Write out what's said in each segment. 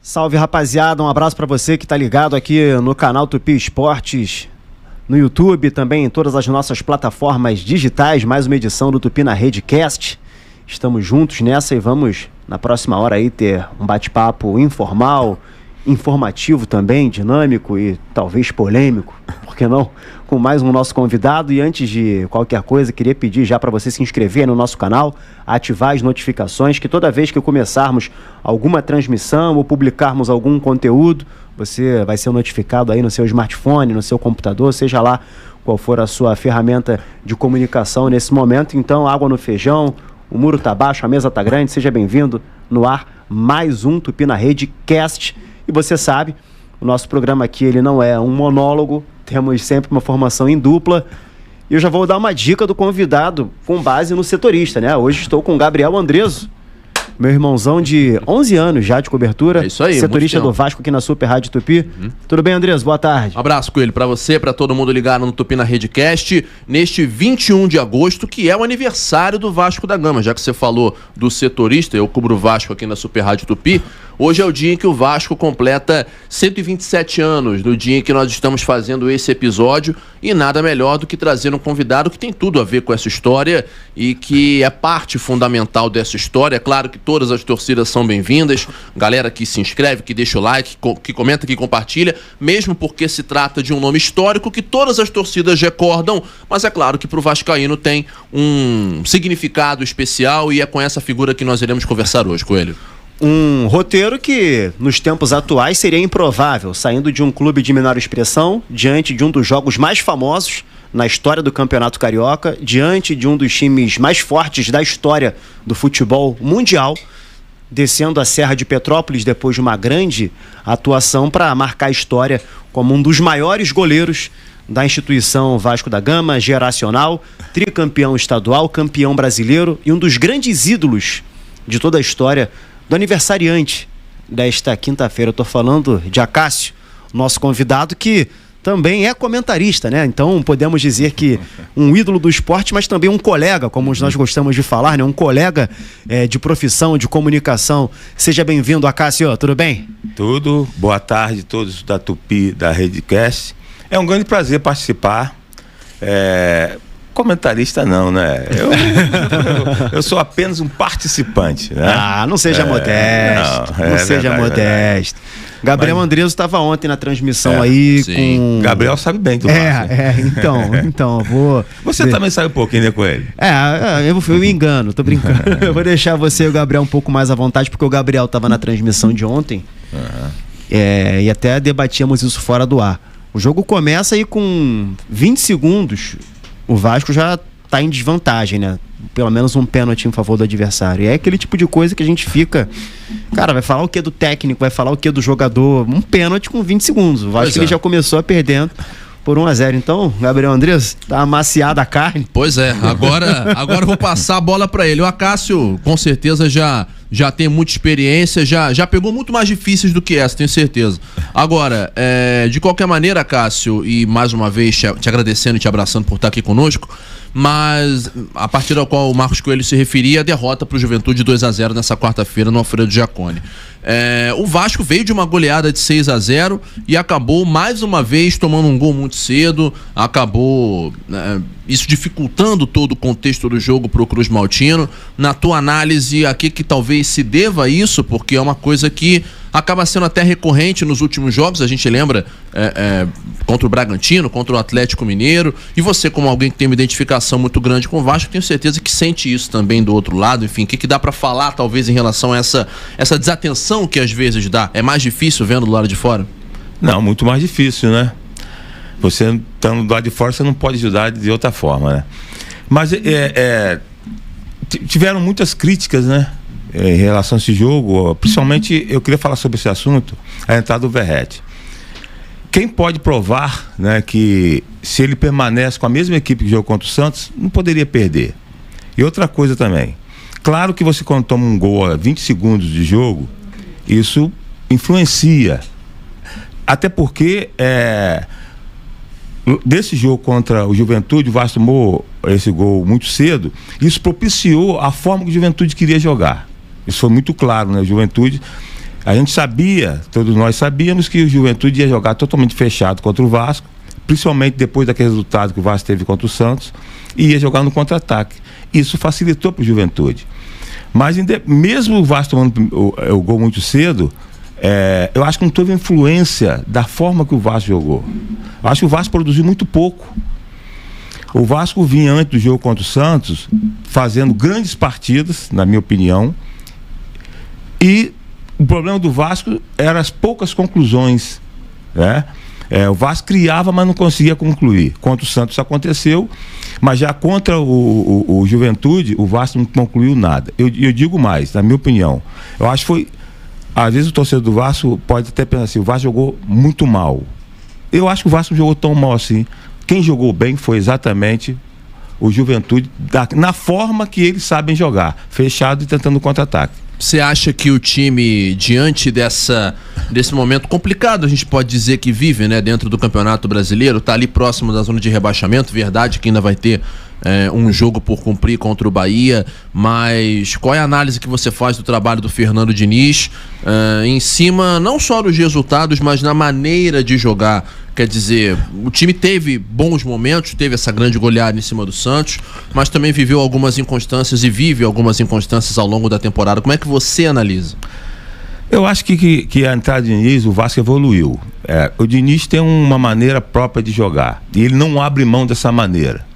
Salve, rapaziada, um abraço pra você que tá ligado aqui no canal Tupi Esportes, no YouTube, também em todas as nossas plataformas digitais, mais uma edição do Tupi na Redcast. Estamos juntos nessa e vamos, na próxima hora aí, ter um bate-papo informal, informativo também, dinâmico e talvez polêmico, por que não? Com mais um nosso convidado. E antes de qualquer coisa, queria pedir já para você se inscrever no nosso canal, ativar as notificações, que toda vez que começarmos alguma transmissão ou publicarmos algum conteúdo, você vai ser notificado aí no seu smartphone, no seu computador, seja lá qual for a sua ferramenta de comunicação nesse momento. Então, água no feijão, o muro tá baixo, a mesa tá grande, seja bem-vindo no ar, mais um Tupi na Redcast. E você sabe, o nosso programa aqui ele não é um monólogo, temos sempre uma formação em dupla. E eu já vou dar uma dica do convidado com base no setorista, né? Hoje estou com o Gabriel Andreso, meu irmãozão de 11 anos já de cobertura. É isso aí, setorista do Vasco aqui na Super Rádio Tupi. Tudo bem, Andreso? Boa tarde. Um abraço, Coelho, pra você, pra todo mundo ligado no Tupi na Redcast, neste 21 de agosto, que é o aniversário do Vasco da Gama. Já que você falou do setorista, eu cubro o Vasco aqui na Super Rádio Tupi. Hoje é o dia em que o Vasco completa 127 anos, no dia em que nós estamos fazendo esse episódio, e nada melhor do que trazer um convidado que tem tudo a ver com essa história e que é parte fundamental dessa história. É claro que todas as torcidas são bem-vindas, galera que se inscreve, que deixa o like, que comenta, que compartilha, mesmo porque se trata de um nome histórico que todas as torcidas recordam, mas é claro que para o vascaíno tem um significado especial e é com essa figura que nós iremos conversar hoje, Coelho. Um roteiro que, nos tempos atuais, seria improvável, saindo de um clube de menor expressão, diante de um dos jogos mais famosos na história do Campeonato Carioca, diante de um dos times mais fortes da história do futebol mundial, descendo a Serra de Petrópolis depois de uma grande atuação para marcar a história como um dos maiores goleiros da instituição Vasco da Gama, geracional, tricampeão estadual, campeão brasileiro e um dos grandes ídolos de toda a história do aniversariante desta quinta-feira. Eu tô falando de Acácio, nosso convidado, que também é comentarista, né? Então podemos dizer que um ídolo do esporte, mas também um colega, como nós gostamos de falar, né? Um colega de profissão, de comunicação. Seja bem-vindo, Acácio, tudo bem? Tudo, boa tarde a todos da Tupi, da Redcast. É um grande prazer participar. Comentarista não, né? Eu sou apenas um participante, né? Ah, não seja modesto. Não seja modesto. Gabriel Andreso estava ontem na transmissão aí. Sim. Com... Gabriel sabe bem do Vasco. Então, vou... Você também sabe um pouquinho, né, com ele? Eu me engano, tô brincando. Eu vou deixar você e o Gabriel um pouco mais à vontade, porque o Gabriel estava na transmissão de ontem. E até debatíamos isso fora do ar. O jogo começa aí com 20 segundos... O Vasco já tá em desvantagem, né? Pelo menos um pênalti em favor do adversário. E é aquele tipo de coisa que a gente fica... Cara, vai falar o que do técnico? Vai falar o que do jogador? Um pênalti com 20 segundos. O Vasco ele já começou perdendo por 1-0. Então, Gabriel Andreso, tá amaciada a carne. Pois é, agora eu vou passar a bola pra ele. O Acácio, com certeza, já tem muita experiência, já pegou muito mais difíceis do que essa, tenho certeza. Agora, de qualquer maneira, Cássio, e mais uma vez te agradecendo e te abraçando por estar aqui conosco, mas a partir ao qual o Marcos Coelho se referia, a derrota para o Juventude 2-0 nessa quarta-feira no Alfredo Jaconi. O Vasco veio de uma goleada de 6-0 e acabou mais uma vez tomando um gol muito cedo, acabou isso dificultando todo o contexto do jogo para o Cruz Maltino. Na tua análise, a que talvez se deva a isso? Porque é uma coisa que acaba sendo até recorrente nos últimos jogos. A gente lembra contra o Bragantino, contra o Atlético Mineiro, e você, como alguém que tem uma identificação muito grande com o Vasco, tenho certeza que sente isso também do outro lado. Enfim, o que dá para falar talvez em relação a essa desatenção que às vezes dá? É mais difícil vendo do lado de fora? Não, muito mais difícil, né? Você estando do lado de fora, você não pode ajudar de outra forma, né? Mas tiveram muitas críticas, né? Em relação a esse jogo, principalmente eu queria falar sobre esse assunto, a entrada do Verratti. Quem pode provar, né, que se ele permanece com a mesma equipe que jogou contra o Santos, não poderia perder. E outra coisa também, claro que você quando toma um gol a 20 segundos de jogo, isso influencia. Até porque desse jogo contra o Juventude, o Vasco tomou esse gol muito cedo, isso propiciou a forma que o Juventude queria jogar. Isso foi muito claro, né? O Juventude A gente sabia, todos nós sabíamos que o Juventude ia jogar totalmente fechado contra o Vasco, principalmente depois daquele resultado que o Vasco teve contra o Santos, e ia jogar no contra-ataque. Isso facilitou para o Juventude. Mas mesmo o Vasco tomando o gol muito cedo, eu acho que não teve influência da forma que o Vasco jogou. Eu acho que o Vasco produziu muito pouco. O Vasco vinha antes do jogo contra o Santos fazendo grandes partidas, na minha opinião, e o problema do Vasco eram as poucas conclusões, né? O Vasco criava, mas não conseguia concluir. Contra o Santos aconteceu, mas já contra o Juventude, o Vasco não concluiu nada. Eu digo mais, na minha opinião. Eu acho que foi... Às vezes o torcedor do Vasco pode até pensar assim, o Vasco jogou muito mal. Eu acho que o Vasco não jogou tão mal assim. Quem jogou bem foi exatamente o Juventude, na forma que eles sabem jogar, fechado e tentando contra-ataque. Você acha que o time, diante desse momento complicado, a gente pode dizer que vive, né, dentro do Campeonato Brasileiro, tá ali próximo da zona de rebaixamento, verdade que ainda vai ter um jogo por cumprir contra o Bahia, mas qual é a análise que você faz do trabalho do Fernando Diniz em cima não só dos resultados, mas na maneira de jogar? Quer dizer, o time teve bons momentos, teve essa grande goleada em cima do Santos, mas também viveu algumas inconstâncias e vive algumas inconstâncias ao longo da temporada. Como é que você analisa? Eu acho que a entrada de Diniz, o Vasco evoluiu. O Diniz tem uma maneira própria de jogar e ele não abre mão dessa maneira.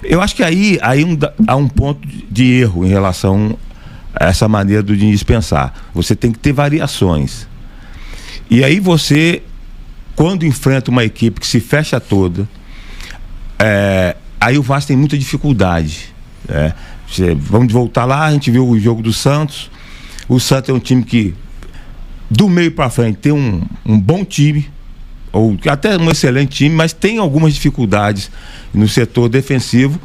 Eu acho que aí há um ponto de erro em relação a essa maneira do Diniz pensar. Você tem que ter variações. E aí você, quando enfrenta uma equipe que se fecha toda, aí o Vasco tem muita dificuldade. Vamos voltar lá, a gente viu o jogo do Santos. O Santos é um time que, do meio para frente, tem um bom time, ou até um excelente time, mas tem algumas dificuldades no setor defensivo,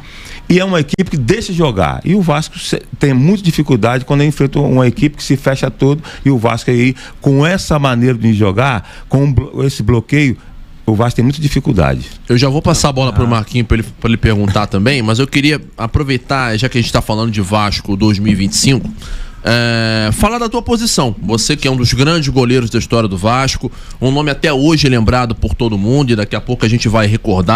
e é uma equipe que deixa jogar. E o Vasco tem muita dificuldade quando enfrenta uma equipe que se fecha todo, e o Vasco aí, com essa maneira de jogar, com esse bloqueio, o Vasco tem muita dificuldade. Eu já vou passar a bola para o Marquinhos para ele perguntar também, mas eu queria aproveitar, já que a gente está falando de Vasco 2025, falar da tua posição. Você que é um dos grandes goleiros da história do Vasco, um nome até hoje lembrado por todo mundo, e daqui a pouco a gente vai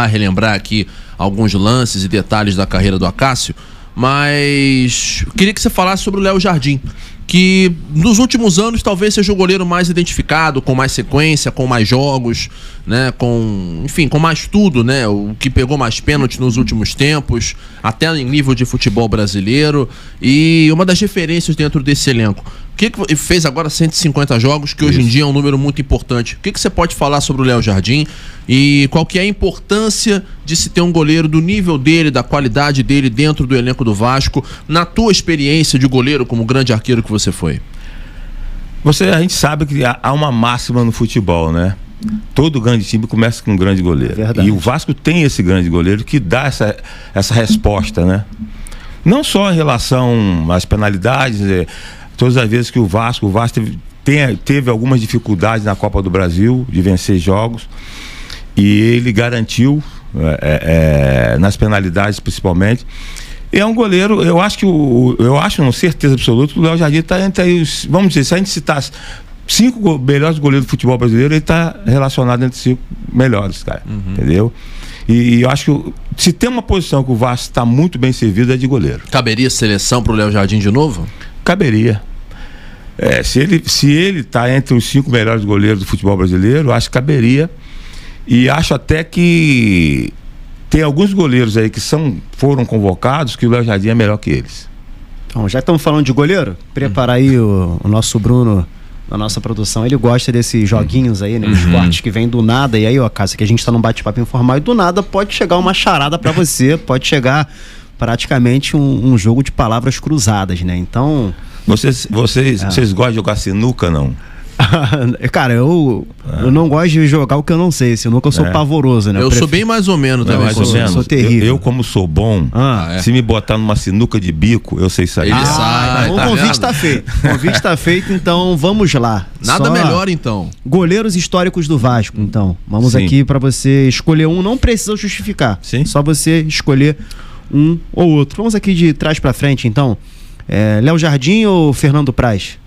relembrar aqui alguns lances e detalhes da carreira do Acácio, mas queria que você falasse sobre o Léo Jardim, que nos últimos anos talvez seja o goleiro mais identificado, com mais sequência, com mais jogos, né, com mais tudo, né, o que pegou mais pênalti nos últimos tempos, até em nível de futebol brasileiro, e uma das referências dentro desse elenco. O que fez agora 150 jogos, que hoje em dia é um número muito importante. O que você pode falar sobre o Léo Jardim e qual que é a importância de se ter um goleiro do nível dele, da qualidade dele dentro do elenco do Vasco, na tua experiência de goleiro como grande arqueiro que você foi? A gente sabe que há uma máxima no futebol, né? Todo grande time começa com um grande goleiro. Verdade. E o Vasco tem esse grande goleiro que dá essa resposta, né? Não só em relação às penalidades, todas as vezes que o Vasco teve algumas dificuldades na Copa do Brasil de vencer jogos, e ele garantiu nas penalidades principalmente. É um goleiro, eu acho, com certeza absoluta, que o Léo Jardim está entre aí os, vamos dizer, se a gente citar 5 melhores goleiros do futebol brasileiro, ele está relacionado entre 5 melhores, cara. Entendeu? E eu acho que se tem uma posição que o Vasco está muito bem servido, é de goleiro. Caberia seleção para o Léo Jardim de novo? Caberia. Se ele está entre os 5 melhores goleiros do futebol brasileiro, acho que caberia. E acho até que tem alguns goleiros aí que foram convocados que o Léo Jardim é melhor que eles. Então, já estamos falando de goleiro? Prepara aí o nosso Bruno, na nossa produção. Ele gosta desses joguinhos aí, né? Os cortes que vêm do nada. E aí, ó, Cássio, que a gente está num bate-papo informal, e do nada pode chegar uma charada para você, pode chegar praticamente um jogo de palavras cruzadas, né? Então... Vocês gostam de jogar sinuca, não? Cara, eu não gosto de jogar o que eu não sei. Sinuca eu sou pavoroso, né? Eu sou bem mais ou menos também. Sou terrível. Eu, como sou bom, é. se me botar numa sinuca de bico, eu sei sair. Ele sai, o convite está feito. O convite está feito, então vamos lá. Nada melhor, então. Goleiros históricos do Vasco, então. Vamos aqui para você escolher um, não precisa justificar. Sim. Só você escolher um ou outro. Vamos aqui de trás para frente, então. Léo Jardim ou Fernando Praz?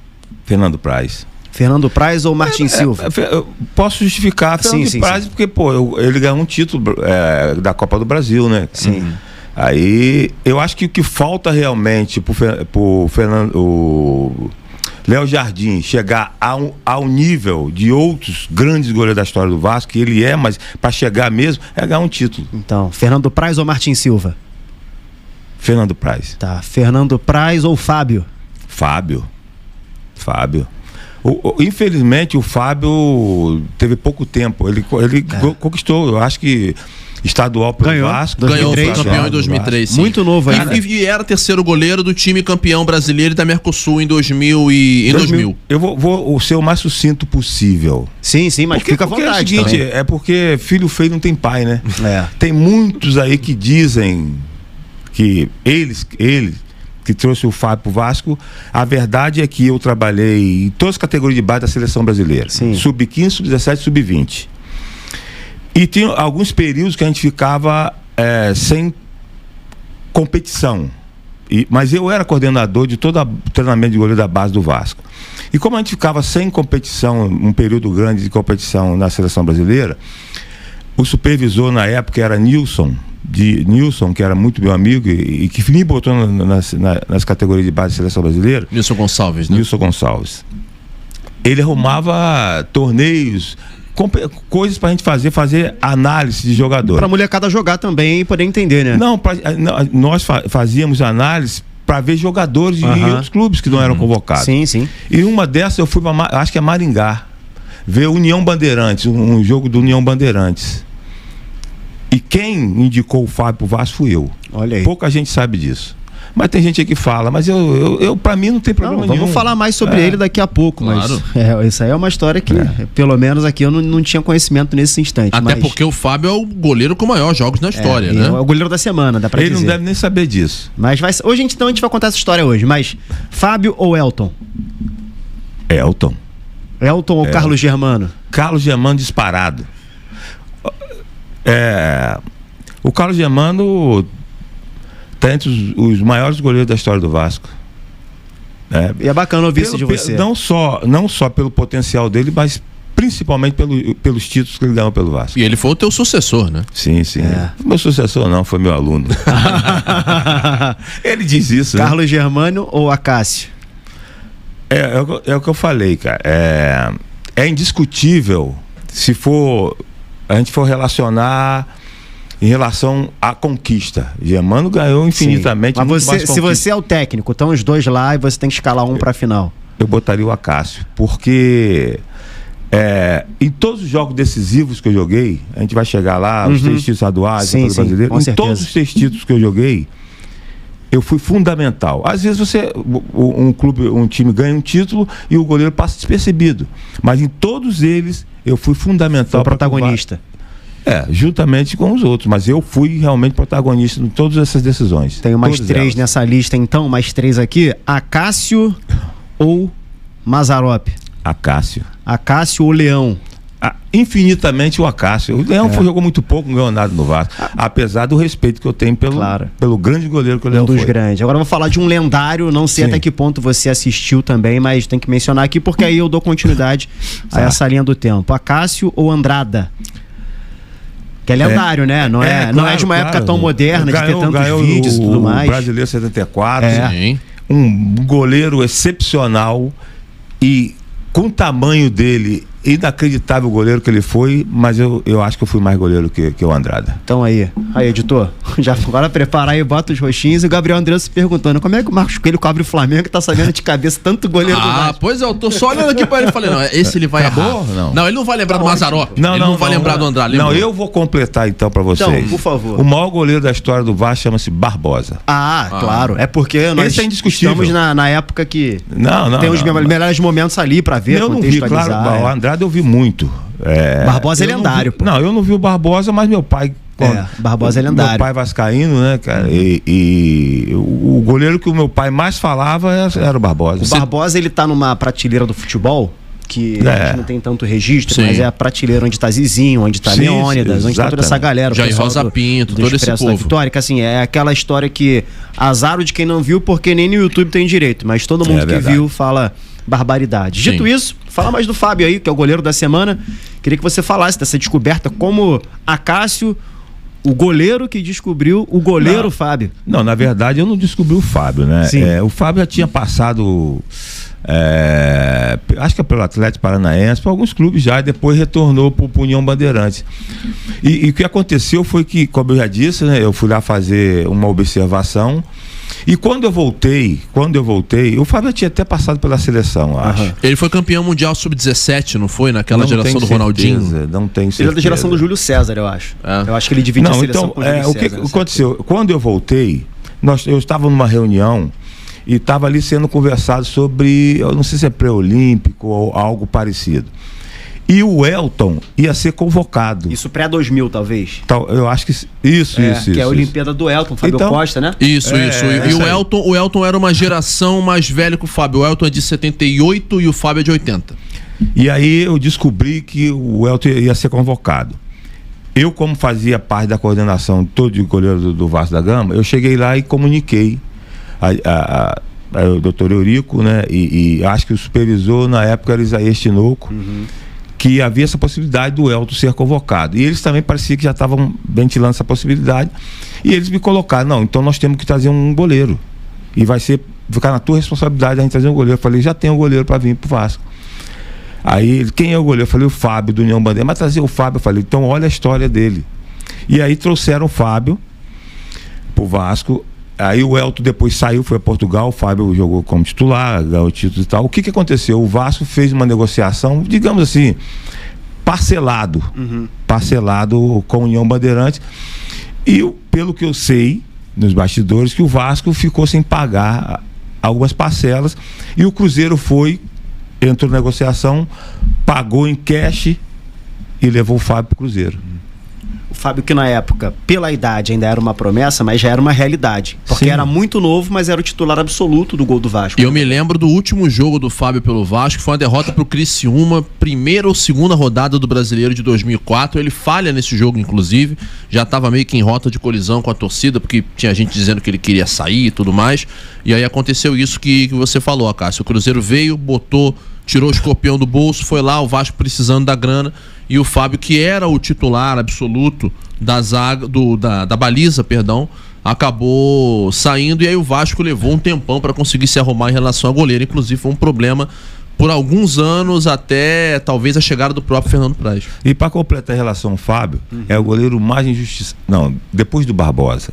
Fernando Praz. Fernando Praz ou Martin Silva? Eu posso justificar Fernando Praz porque, pô, ele ganhou um título da Copa do Brasil, né? Sim. Aí, eu acho que o que falta realmente pro Fernando... Léo Jardim chegar ao nível de outros grandes goleiros da história do Vasco, que ele mas para chegar mesmo, é ganhar um título. Então, Fernando Praz ou Martin Silva? Fernando Praz. Tá, Fernando Praz ou Fábio? Fábio. Infelizmente, o Fábio teve pouco tempo. Ele conquistou, eu acho que estadual pelo Vasco. Ganhou, foi campeão em 2003. Sim. Muito novo ainda. E era terceiro goleiro do time campeão brasileiro da Mercosul em 2000. Eu vou ser o mais sucinto possível. Sim, mas fica à vontade. É o seguinte, é porque filho feio não tem pai, né? Tem muitos aí que dizem que ele que trouxe o Fábio pro Vasco. A verdade é que eu trabalhei em todas as categorias de base da seleção brasileira. Sub-15, sub-17, sub-20. E tinha alguns períodos que a gente ficava sem competição. Mas eu era coordenador de todo o treinamento de goleiro da base do Vasco. E como a gente ficava sem competição, um período grande de competição na seleção brasileira, o supervisor na época era Nilson, que era muito meu amigo e que me botou nas categorias de base da seleção brasileira. Nilson Gonçalves, né? Nilson Gonçalves. Ele arrumava torneios, coisas pra gente fazer análise de jogador. Pra molecada jogar também e poder entender, né? Não, nós fazíamos análise para ver jogadores de outros clubes que não eram convocados. Sim. E uma dessas eu fui para, acho que é Maringá, ver União Bandeirantes, um jogo do União Bandeirantes. E quem indicou o Fábio pro Vasco fui eu. Olha aí. Pouca gente sabe disso. Mas tem gente aí que fala, mas eu para mim não tem problema nenhum. Vamos falar mais sobre ele daqui a pouco, claro. Mas isso aí é uma história que, pelo menos aqui, eu não tinha conhecimento nesse instante. Até porque o Fábio é o goleiro com maior jogos na história, né? É o goleiro da semana, dá pra dizer. Ele não deve nem saber disso. Mas hoje a gente vai contar essa história hoje, mas Fábio ou Elton? Elton ou Carlos Germano? Carlos Germano disparado. O Carlos Germano está entre os maiores goleiros da história do Vasco. E é bacana ouvir isso de você. Não só pelo potencial dele, mas principalmente pelos títulos que ele ganhou pelo Vasco. E ele foi o teu sucessor, né? Sim. Meu sucessor não, foi meu aluno. Ele diz isso. Carlos Germano ou Acácio? É o que eu falei, cara. É indiscutível se a gente for relacionar em relação à conquista. Germano ganhou infinitamente. Mas se você é o técnico, estão os dois lá e você tem que escalar um para a final. Eu botaria o Acácio, porque em todos os jogos decisivos que eu joguei, a gente vai chegar lá, os 3 títulos estaduais, brasileiro, em todos os 3 títulos que eu joguei, eu fui fundamental. Às vezes um time ganha um título e o goleiro passa despercebido, mas em todos eles eu fui fundamental. Foi protagonista. Juntamente com os outros, mas eu fui realmente protagonista em todas essas decisões. Tenho mais 3 nessa lista, então, mais 3 aqui. Acácio ou Mazzaropi? Acácio ou Leão? Infinitamente o Acácio. O Leão jogou muito pouco, não ganhou nada no Vasco. Apesar do respeito que eu tenho pelo grande goleiro que o Leão foi. Grandes. Agora eu vou falar de um lendário, não sei até que ponto você assistiu também, mas tem que mencionar aqui, porque aí eu dou continuidade a essa linha do tempo. Acácio ou Andrada? Que é lendário, né? Não é de uma época tão moderna, de ter tantos vídeos e tudo mais. O Brasileiro 74. Um goleiro excepcional e com o tamanho dele, inacreditável goleiro que ele foi, mas eu acho que eu fui mais goleiro que o Andrada. Então aí, editor, já agora prepara aí, bota os roxinhos, e o Gabriel André se perguntando como é que o Marcos Coelho cobre o Flamengo que tá sabendo de cabeça tanto goleiro do Vasco. Pois é, eu tô só olhando aqui pra ele e falei, não, esse ele vai errar. Não, ele não vai lembrar do Mazzaropi. Não vai lembrar do Andrade. Não, eu vou completar então pra vocês. Então, por favor. O maior goleiro da história do Vasco chama-se Barbosa. Claro, é porque nós estamos na época que tem os melhores momentos ali pra ver, eu não vi, claro, o Andrade eu vi muito. Barbosa é lendário. Eu não vi o Barbosa, mas meu pai... Barbosa é lendário. Meu pai vascaíno, né, cara? E o goleiro que o meu pai mais falava era o Barbosa. O Barbosa, ele tá numa prateleira do futebol que a gente não tem tanto registro, mas é a prateleira onde tá Zizinho, onde tá Leônidas, onde tá toda essa galera. Jair Rosa Pinto, todo esse povo. Da Vitória, que assim, é aquela história que azar de quem não viu, porque nem no YouTube tem direito, mas todo mundo que viu fala barbaridade. Dito isso, fala mais do Fábio aí, que é o goleiro da semana. Queria que você falasse dessa descoberta, como Acácio, o goleiro que descobriu o goleiro Fábio. Não, na verdade eu não descobri o Fábio, né? O Fábio já tinha passado, acho que é pelo Atlético Paranaense, por alguns clubes já, e depois retornou para o União Bandeirantes. E o que aconteceu foi que, como eu já disse, né, eu fui lá fazer uma observação. E quando eu voltei, o Fábio tinha até passado pela seleção, eu acho. Ele foi campeão mundial sub-17, não foi? Naquela geração do Ronaldinho? Não tenho certeza. Ele é da geração do Júlio César, eu acho. Eu acho que ele dividiu a seleção com o Júlio César. O que aconteceu? Quando eu voltei, eu estava numa reunião e estava ali sendo conversado sobre, eu não sei se é pré-olímpico ou algo parecido. E o Elton ia ser convocado. Isso pré-2000, talvez? Eu acho que isso. Que é a Olimpíada do Elton, Fábio Costa, né? Isso. E o Elton era uma geração mais velha que o Fábio. O Elton é de 78 e o Fábio é de 80. E aí eu descobri que o Elton ia ser convocado. Eu, como fazia parte da coordenação todo de goleiro do Vasco da Gama, eu cheguei lá e comuniquei ao doutor Eurico, né? E acho que o supervisor na época era Isaías Tinoco. Que havia essa possibilidade do Elton ser convocado. E eles também parecia que já estavam ventilando essa possibilidade. E eles me colocaram, não, então nós temos que trazer um goleiro. E vai ficar na tua responsabilidade a gente trazer um goleiro. Eu falei, já tem um goleiro para vir pro Vasco. Aí, quem é o goleiro? Eu falei, o Fábio, do União Bandeira. Mas trazer o Fábio, eu falei, então olha a história dele. E aí trouxeram o Fábio pro Vasco. Aí o Elton depois saiu, foi a Portugal, o Fábio jogou como titular, ganhou títulos e tal. O que aconteceu? O Vasco fez uma negociação, digamos assim, parcelado com a União Bandeirantes. E pelo que eu sei, nos bastidores, que o Vasco ficou sem pagar algumas parcelas e o Cruzeiro entrou na negociação, pagou em cash e levou o Fábio pro Cruzeiro. O Fábio, que na época, pela idade, ainda era uma promessa, mas já era uma realidade. Porque era muito novo, mas era o titular absoluto do gol do Vasco. E eu me lembro do último jogo do Fábio pelo Vasco, foi uma derrota pro Criciúma, primeira ou segunda rodada do Brasileiro de 2004. Ele falha nesse jogo, inclusive. Já estava meio que em rota de colisão com a torcida, porque tinha gente dizendo que ele queria sair e tudo mais. E aí aconteceu isso que você falou, Acácio. O Cruzeiro veio, tirou o escorpião do bolso, foi lá, o Vasco precisando da grana, e o Fábio, que era o titular absoluto da zaga, da baliza, acabou saindo, e aí o Vasco levou um tempão para conseguir se arrumar em relação ao goleiro. Inclusive foi um problema por alguns anos, até talvez a chegada do próprio Fernando Praz. E para completar a relação ao Fábio, é o goleiro mais injustiçado, não, depois do Barbosa.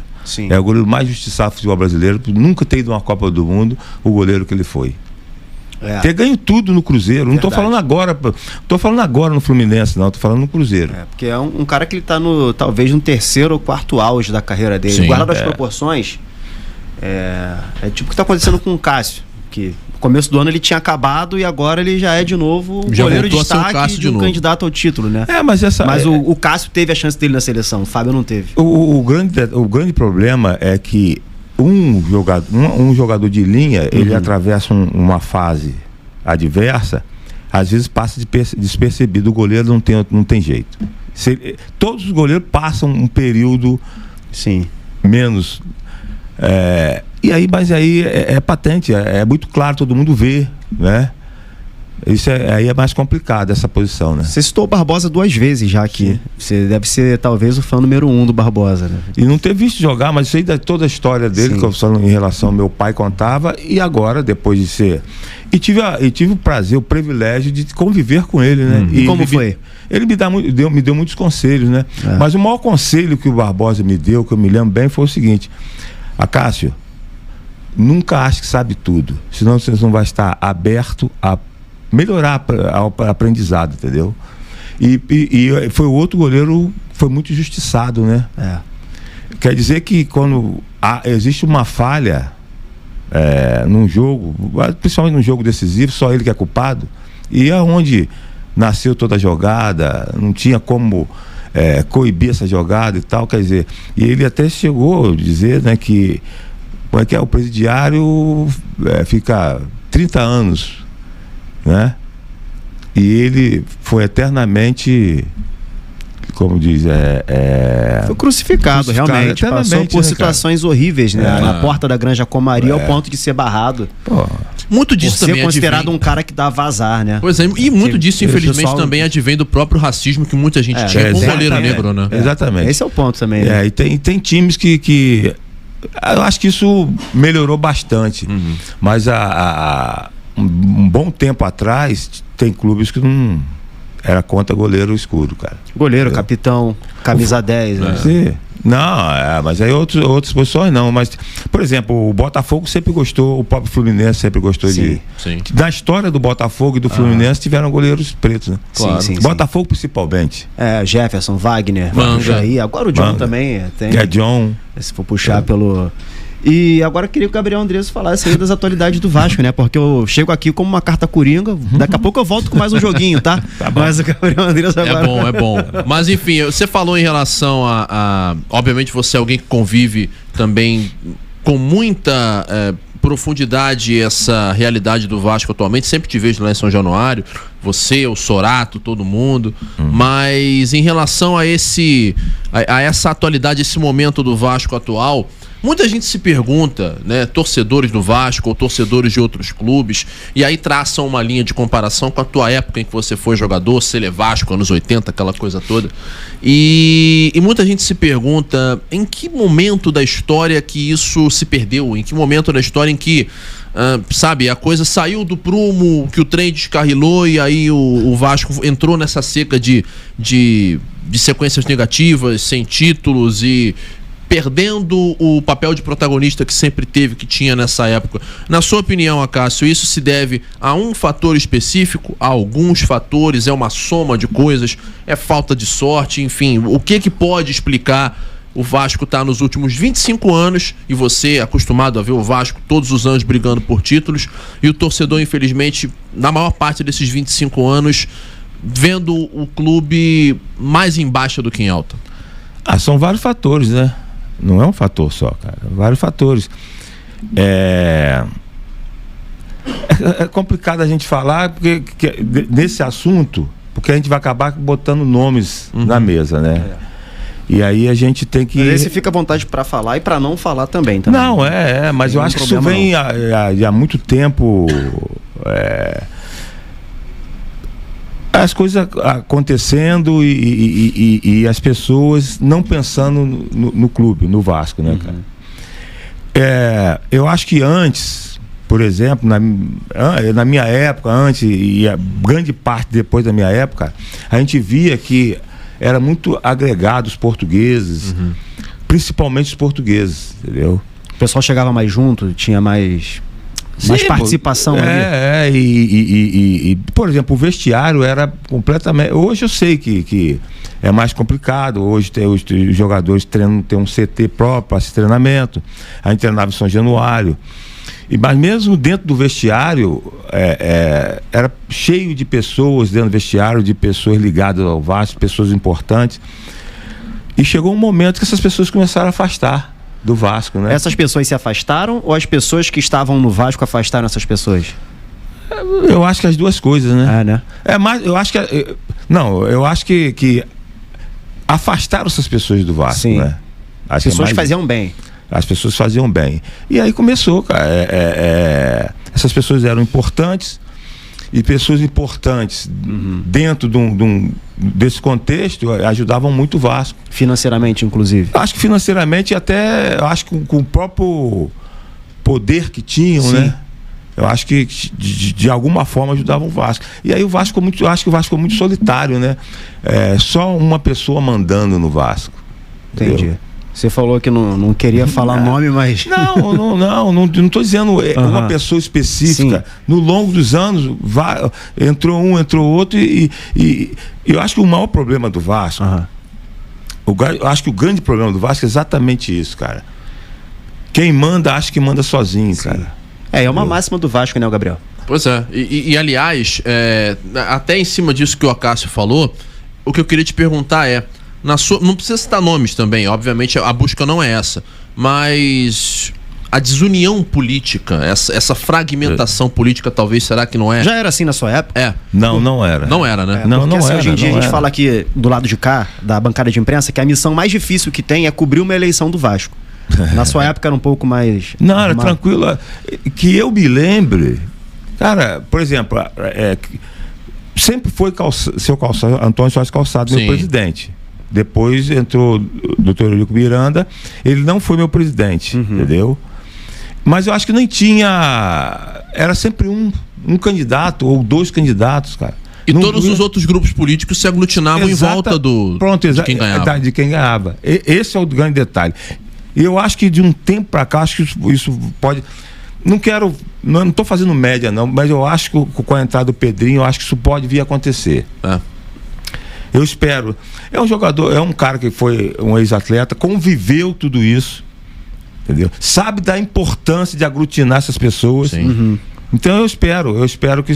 É o goleiro mais injustiçado do futebol brasileiro, nunca ter ido a uma Copa do Mundo, o goleiro que ele foi. Ter ganho tudo no Cruzeiro. Não tô falando agora no Fluminense, não. Tô falando no Cruzeiro. Porque é um cara que ele tá talvez no terceiro ou quarto auge da carreira dele. Guardado as proporções, é tipo o que tá acontecendo com o Cássio, que no começo do ano ele tinha acabado e agora ele já é de novo o goleiro de destaque de um candidato ao título, né? Mas o Cássio teve a chance dele na seleção, o Fábio não teve. O grande problema é que um jogador de linha, ele atravessa uma fase adversa, às vezes passa despercebido. O goleiro não tem jeito. Todos os goleiros passam um período menos. Mas aí é patente, é muito claro, todo mundo vê, né? Isso aí é mais complicado, essa posição, né? Você citou o Barbosa 2 vezes já aqui. Você deve ser talvez o fã número 1 do Barbosa, né? E não ter visto jogar, mas sei toda a história dele, que eu falo em relação ao meu pai contava, e agora, depois de ser... E tive o prazer, o privilégio de conviver com ele, né? E como foi? Ele me deu muitos conselhos, né? Mas o maior conselho que o Barbosa me deu, que eu me lembro bem, foi o seguinte: Acácio, nunca ache que sabe tudo, senão você não vai estar aberto a melhorar ao aprendizado, entendeu? E foi o outro goleiro, foi muito injustiçado, né? Quer dizer que quando existe uma falha num jogo, principalmente num jogo decisivo, só ele que é culpado, e aonde nasceu toda a jogada, não tinha como coibir essa jogada e tal, quer dizer, e ele até chegou a dizer, né, que o presidiário fica 30 anos, né? E ele foi eternamente, como diz, foi crucificado realmente, passou por situações horríveis, né? Na porta da Granja Comari, ao ponto de ser barrado. Pô. Muito disso por também ser considerado um cara que dá vazar, né? Pois é, e muito disso, infelizmente, também advém do próprio racismo que muita gente tinha com o goleiro negro, né? Exatamente. Esse é o ponto também, né? E tem times que eu acho que isso melhorou bastante. Mas um bom tempo atrás, tem clubes que não era contra goleiro escuro, cara. Goleiro, capitão, camisa 10, né? Sim. Não, mas aí outras posições não. Mas, por exemplo, o Botafogo sempre gostou, o próprio Fluminense sempre gostou Sim. Da história do Botafogo e do Fluminense tiveram goleiros pretos, né? Claro. Sim. Botafogo principalmente. Jefferson, Wagner, Manga. Jair, agora o John Manga. também tem. John. Se for puxar pelo... E agora eu queria que o Gabriel Andresso falasse aí das atualidades do Vasco, né? Porque eu chego aqui como uma carta coringa, daqui a pouco eu volto com mais um joguinho, tá? Mas o Gabriel Andresso agora... É bom. Mas enfim, você falou em relação obviamente você é alguém que convive também com muita profundidade essa realidade do Vasco atualmente, sempre te vejo lá em São Januário, você, o Sorato, todo mundo, mas em relação a essa atualidade, esse momento do Vasco atual, muita gente se pergunta, né, torcedores do Vasco ou torcedores de outros clubes, e aí traçam uma linha de comparação com a tua época em que você foi jogador, Sele Vasco, anos 80, aquela coisa toda. E muita gente se pergunta em que momento da história que isso se perdeu, em que momento da história em que, sabe, a coisa saiu do prumo, que o trem descarrilou e aí o Vasco entrou nessa seca de sequências negativas, sem títulos e perdendo o papel de protagonista que sempre teve, que tinha nessa época. Na sua opinião, Acácio, isso se deve a um fator específico, a alguns fatores, é uma soma de coisas, é falta de sorte, enfim, o que pode explicar o Vasco estar nos últimos 25 anos, e você acostumado a ver o Vasco todos os anos brigando por títulos, e o torcedor, infelizmente, na maior parte desses 25 anos, vendo o clube mais em baixa do que em alta? São vários fatores, né? Não é um fator só, cara. Vários fatores. É complicado a gente falar porque nesse assunto, porque a gente vai acabar botando nomes na mesa, né? E aí a gente tem que... Mas aí você fica à vontade para falar e para não falar também. Não, mas eu acho que isso vem há muito tempo... As coisas acontecendo e as pessoas não pensando no clube, no Vasco, né, cara? Eu acho que antes, por exemplo, na minha época, antes e a grande parte depois da minha época, a gente via que era muito agregado os portugueses, principalmente os portugueses, entendeu? O pessoal chegava mais junto, tinha mais participação ali. E, por exemplo, o vestiário era completamente... Hoje eu sei que é mais complicado. Hoje os jogadores tem um CT próprio para esse treinamento. A gente treinava em São Januário. Mas mesmo dentro do vestiário, era cheio de pessoas dentro do vestiário, de pessoas ligadas ao Vasco, pessoas importantes. E chegou um momento que essas pessoas começaram a afastar do Vasco, né? Essas pessoas se afastaram ou as pessoas que estavam no Vasco afastaram essas pessoas? Eu acho que as duas coisas, né? Né? Mas eu acho que... eu acho que afastaram essas pessoas do Vasco, sim, né? As pessoas faziam bem. As pessoas faziam bem. E aí começou, cara. Essas pessoas eram importantes, e pessoas importantes dentro desse contexto ajudavam muito o Vasco. Financeiramente, inclusive? Acho que financeiramente, até acho que com o próprio poder que tinham, sim, né? Eu acho que de alguma forma ajudavam o Vasco. E aí o Vasco acho que o Vasco ficou muito solitário, né? Só uma pessoa mandando no Vasco. Entendi. Entendeu? Você falou que não queria falar nome, mas... Não estou dizendo uma pessoa específica. Sim. No longo dos anos, entrou um, entrou outro, e eu acho que o maior problema do Vasco, eu acho que o grande problema do Vasco é exatamente isso, cara. Quem manda, acha que manda sozinho, sim, cara. É uma máxima do Vasco, né, Gabriel? Pois é. E aliás, até em cima disso que o Acácio falou, o que eu queria te perguntar não precisa citar nomes também, obviamente a busca não é essa, mas a desunião política, essa fragmentação política, talvez, será que não é? Já era assim na sua época? É. Não era. Não era, né? Não Porque, assim, era. hoje em dia não a gente era. fala aqui do lado de cá, da bancada de imprensa, que a missão mais difícil que tem é cobrir uma eleição do Vasco. Na sua época era um pouco mais... Não, era tranquilo. Que eu me lembre, cara, por exemplo, sempre foi seu Antônio Soares Calçado, Sim. meu presidente. Depois entrou o doutor Eurico Miranda, ele não foi meu presidente, entendeu? Mas eu acho que nem tinha... Era sempre um candidato ou dois candidatos, cara. E todos os outros grupos políticos se aglutinavam em volta de quem ganhava. De quem ganhava. Esse é o grande detalhe. E eu acho que de um tempo para cá, acho que isso pode... Não estou fazendo média, não, mas eu acho que com a entrada do Pedrinho, eu acho que isso pode vir a acontecer. Eu espero. É um jogador, é um cara que foi um ex-atleta, conviveu tudo isso, entendeu? Sabe da importância de aglutinar essas pessoas. Sim. Então eu espero que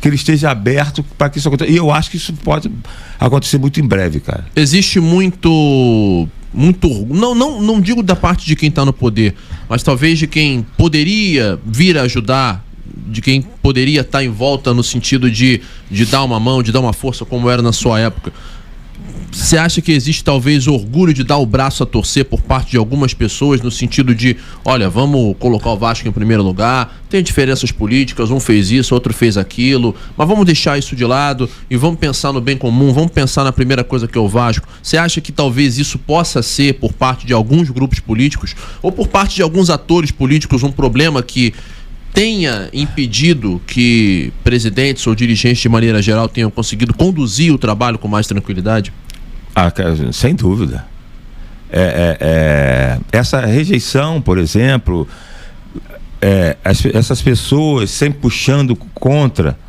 ele esteja aberto para que isso aconteça. E eu acho que isso pode acontecer muito em breve, cara. Existe muito não digo da parte de quem está no poder, mas talvez de quem poderia vir a ajudar, de quem poderia estar em volta no sentido de dar uma mão, de dar uma força, como era na sua época. Você acha que existe talvez orgulho de dar o braço a torcer por parte de algumas pessoas, no sentido de, olha, vamos colocar o Vasco em primeiro lugar, tem diferenças políticas, um fez isso, outro fez aquilo, mas vamos deixar isso de lado e vamos pensar no bem comum, vamos pensar na primeira coisa que é o Vasco. Você acha que talvez isso possa ser, por parte de alguns grupos políticos ou por parte de alguns atores políticos, um problema que tenha impedido que presidentes ou dirigentes de maneira geral tenham conseguido conduzir o trabalho com mais tranquilidade? Sem dúvida. Essa rejeição, por exemplo, essas pessoas sempre puxando contra,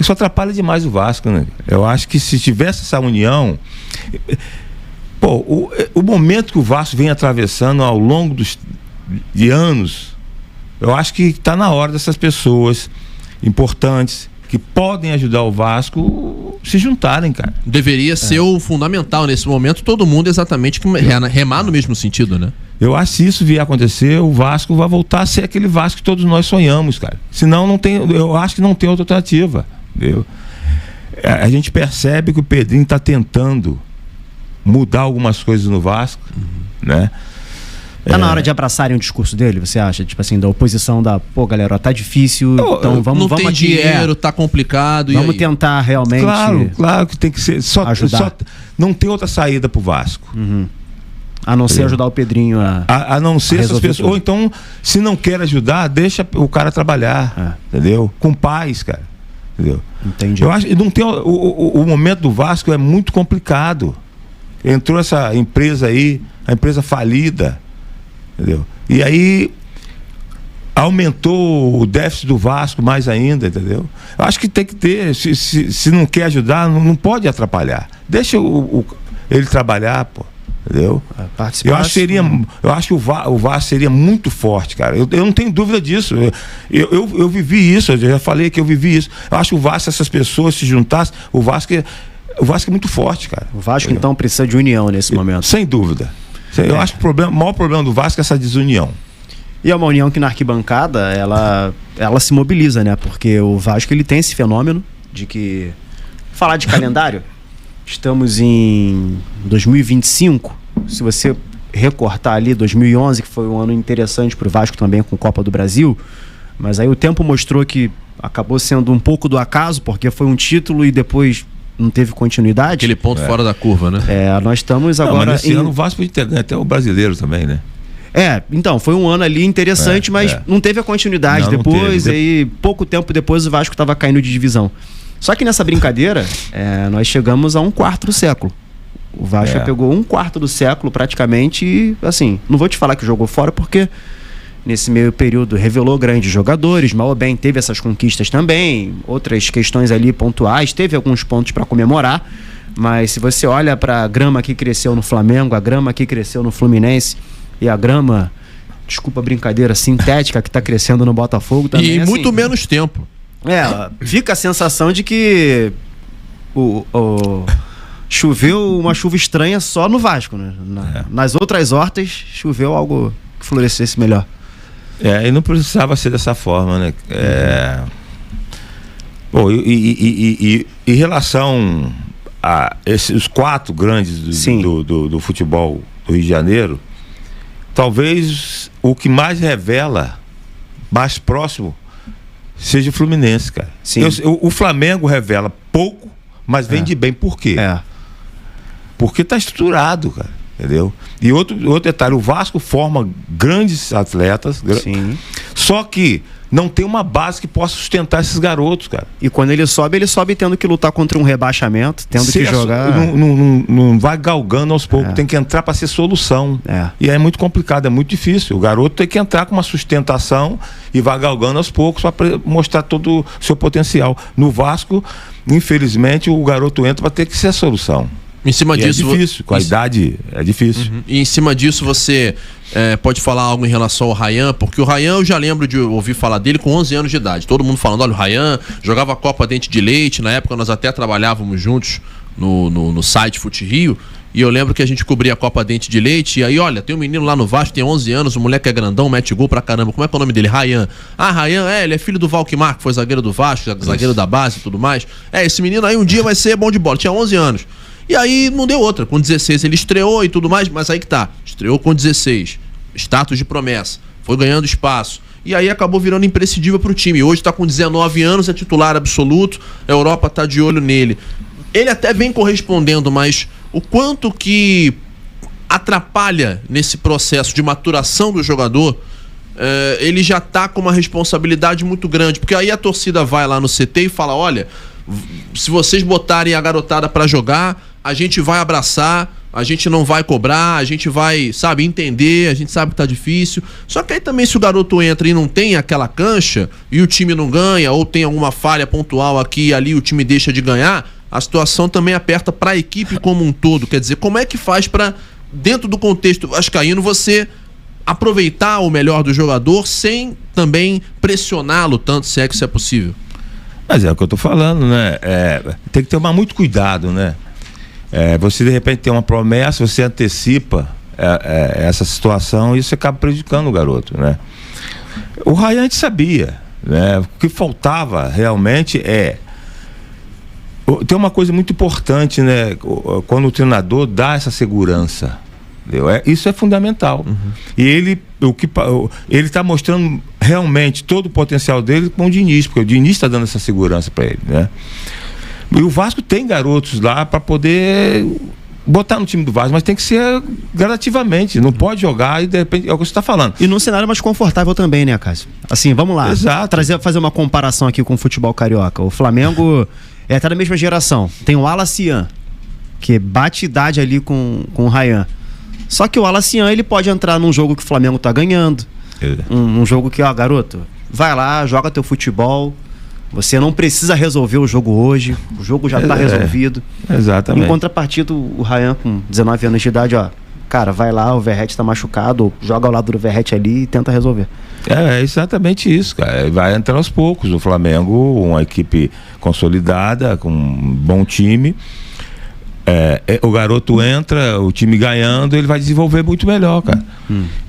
isso atrapalha demais o Vasco, né? Eu acho que se tivesse essa união, o momento que o Vasco vem atravessando ao longo de anos, eu acho que está na hora dessas pessoas importantes que podem ajudar o Vasco se juntarem, cara. Deveria ser o fundamental nesse momento, todo mundo exatamente remar no mesmo sentido, né? Eu acho que se isso vier a acontecer, o Vasco vai voltar a ser aquele Vasco que todos nós sonhamos, cara. Senão eu acho que não tem outra alternativa, entendeu? A gente percebe que o Pedrinho está tentando mudar algumas coisas no Vasco, né? Tá na hora de abraçarem o discurso dele, você acha? Tipo assim, da oposição pô, galera, tá difícil, então vamos... Não tem dinheiro, tá complicado. Vamos tentar realmente... Claro que tem que ser... Não tem outra saída pro Vasco. A não ser ajudar o Pedrinho a não ser essas pessoas. Tudo. Ou então, se não quer ajudar, deixa o cara trabalhar, entendeu? Com paz, cara. Entendeu? Entendi. Eu acho que não tem, o momento do Vasco é muito complicado. Entrou essa empresa aí, a empresa falida, entendeu? E aí aumentou o déficit do Vasco mais ainda, entendeu? Eu acho que tem que ter, se não quer ajudar, não pode atrapalhar. Deixa ele trabalhar, pô, entendeu? Eu acho que o Vasco seria muito forte, cara. Eu não tenho dúvida disso. Eu vivi isso, eu já falei que eu vivi isso. Eu acho que o Vasco, se essas pessoas se juntassem, o Vasco é muito forte, cara. O Vasco, então, precisa de união nesse momento. Sem dúvida. Eu acho que o maior problema do Vasco é essa desunião. E é uma união que na arquibancada, ela se mobiliza, né? Porque o Vasco, ele tem esse fenômeno de que... Falar de calendário, estamos em 2025. Se você recortar ali 2011, que foi um ano interessante pro Vasco também, com Copa do Brasil, mas aí o tempo mostrou que acabou sendo um pouco do acaso, porque foi um título e depois não teve continuidade. Aquele ponto fora da curva, né? Nós estamos agora... Mas esse ano o Vasco podia ter ganho até o brasileiro também, né? Então, foi um ano ali interessante, mas não teve a continuidade depois, aí pouco tempo depois o Vasco estava caindo de divisão. Só que nessa brincadeira, nós chegamos a um quarto do século. O Vasco pegou um quarto do século praticamente e, assim, não vou te falar que jogou fora, porque nesse meio período revelou grandes jogadores, mal ou bem teve essas conquistas também, outras questões ali pontuais, teve alguns pontos para comemorar, mas se você olha para a grama que cresceu no Flamengo, a grama que cresceu no Fluminense e a grama, desculpa a brincadeira, sintética que está crescendo no Botafogo também. E muito menos tempo. Fica a sensação de que choveu uma chuva estranha só no Vasco, né? Nas outras hortas choveu algo que florescesse melhor. E não precisava ser dessa forma, né? Bom, em relação a os 4 grandes do futebol do Rio de Janeiro, talvez o que mais revela, mais próximo, seja o Fluminense, cara. O Flamengo revela pouco, mas vende bem. Por quê? Porque tá estruturado, cara. Entendeu? E outro detalhe, o Vasco forma grandes atletas, só que não tem uma base que possa sustentar esses garotos, cara. E quando ele sobe tendo que lutar contra um rebaixamento, tendo que jogar... Não vai galgando aos poucos, tem que entrar para ser solução. E é muito complicado, é muito difícil. O garoto tem que entrar com uma sustentação e vai galgando aos poucos para mostrar todo o seu potencial. No Vasco, infelizmente, o garoto entra para ter que ser a solução. Em cima disso, é difícil, com a idade é difícil. E em cima disso você pode falar algo em relação ao Ryan, porque o Ryan eu já lembro de ouvir falar dele com 11 anos de idade. Todo mundo falando, olha, o Ryan jogava a Copa Dente de Leite, na época nós até trabalhávamos juntos no site Fute Rio, e eu lembro que a gente cobria a Copa Dente de Leite, e aí olha, tem um menino lá no Vasco, tem 11 anos, o moleque é grandão, mete gol pra caramba. Como é que é o nome dele? Ryan. Ryan, ele é filho do Valquimar, que foi zagueiro do Vasco, zagueiro da base e tudo mais. Esse menino aí um dia vai ser bom de bola, tinha 11 anos. E aí não deu outra, com 16 ele estreou e tudo mais, mas aí que tá, estreou com 16, status de promessa, foi ganhando espaço, e aí acabou virando imprescindível pro time. Hoje tá com 19 anos, é titular absoluto, a Europa tá de olho nele. Ele até vem correspondendo, mas o quanto que atrapalha nesse processo de maturação do jogador, ele já tá com uma responsabilidade muito grande, porque aí a torcida vai lá no CT e fala, olha, se vocês botarem a garotada pra jogar, a gente vai abraçar, a gente não vai cobrar, a gente vai, sabe, entender, a gente sabe que tá difícil. Só que aí também se o garoto entra e não tem aquela cancha, e o time não ganha, ou tem alguma falha pontual aqui e ali, o time deixa de ganhar, a situação também aperta pra equipe como um todo. Quer dizer, como é que faz pra, dentro do contexto vascaíno, você aproveitar o melhor do jogador sem também pressioná-lo tanto, se é que isso é possível? Mas é o que eu tô falando, né? Tem que tomar muito cuidado, né? Você de repente tem uma promessa, você antecipa essa situação e isso acaba prejudicando o garoto, né? O Ryan a gente sabia, né? O que faltava realmente tem uma coisa muito importante, né? Quando o treinador dá essa segurança, entendeu? Isso é fundamental. E ele está mostrando realmente todo o potencial dele com o Diniz, porque o Diniz está dando essa segurança para ele, né? E o Vasco tem garotos lá para poder botar no time do Vasco, mas tem que ser gradativamente, não pode jogar e de repente é o que você está falando. E num cenário mais confortável também, né, Cássio? Assim, vamos lá. Exato. Fazer uma comparação aqui com o futebol carioca. O Flamengo é até da mesma geração. Tem o Alacian, que bate idade ali com o Ryan. Só que o Alacian, ele pode entrar num jogo que o Flamengo tá ganhando. Um jogo que, garoto, vai lá, joga teu futebol. Você não precisa resolver o jogo hoje. O jogo já tá resolvido. Exatamente. Em contrapartida, o Ryan, com 19 anos de idade, cara, vai lá, o Verratti tá machucado, ou joga ao lado do Verratti ali e tenta resolver. É exatamente isso, cara. Vai entrar aos poucos. O Flamengo, uma equipe consolidada, com um bom time. O garoto entra, o time ganhando, ele vai desenvolver muito melhor, cara.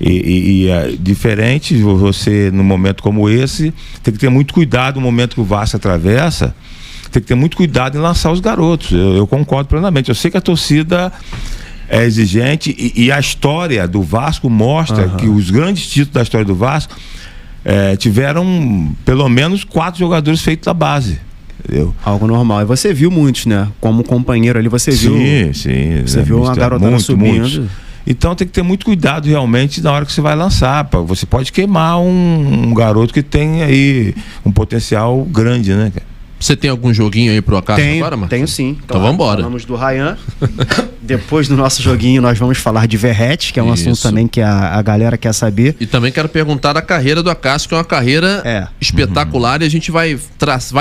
E é diferente você, num momento como esse, tem que ter muito cuidado no momento que o Vasco atravessa, tem que ter muito cuidado em lançar os garotos. Eu concordo plenamente. Eu sei que a torcida é exigente e a história do Vasco mostra que os grandes títulos da história do Vasco tiveram pelo menos 4 jogadores feitos da base. Entendeu? Algo normal. E você viu muitos, né? Como companheiro ali, você viu. Sim. Você viu uma garotada subindo. Muitos. Então tem que ter muito cuidado realmente na hora que você vai lançar. Você pode queimar um garoto que tem aí um potencial grande, né, cara? Você tem algum joguinho aí pro acaso agora, Marcos? Tenho sim. Então vamos embora. Falamos do Ryan. Depois do nosso joguinho nós vamos falar de Verratti, que é um assunto também que a galera quer saber. E também quero perguntar da carreira do Acácio, que é uma carreira espetacular, e a gente vai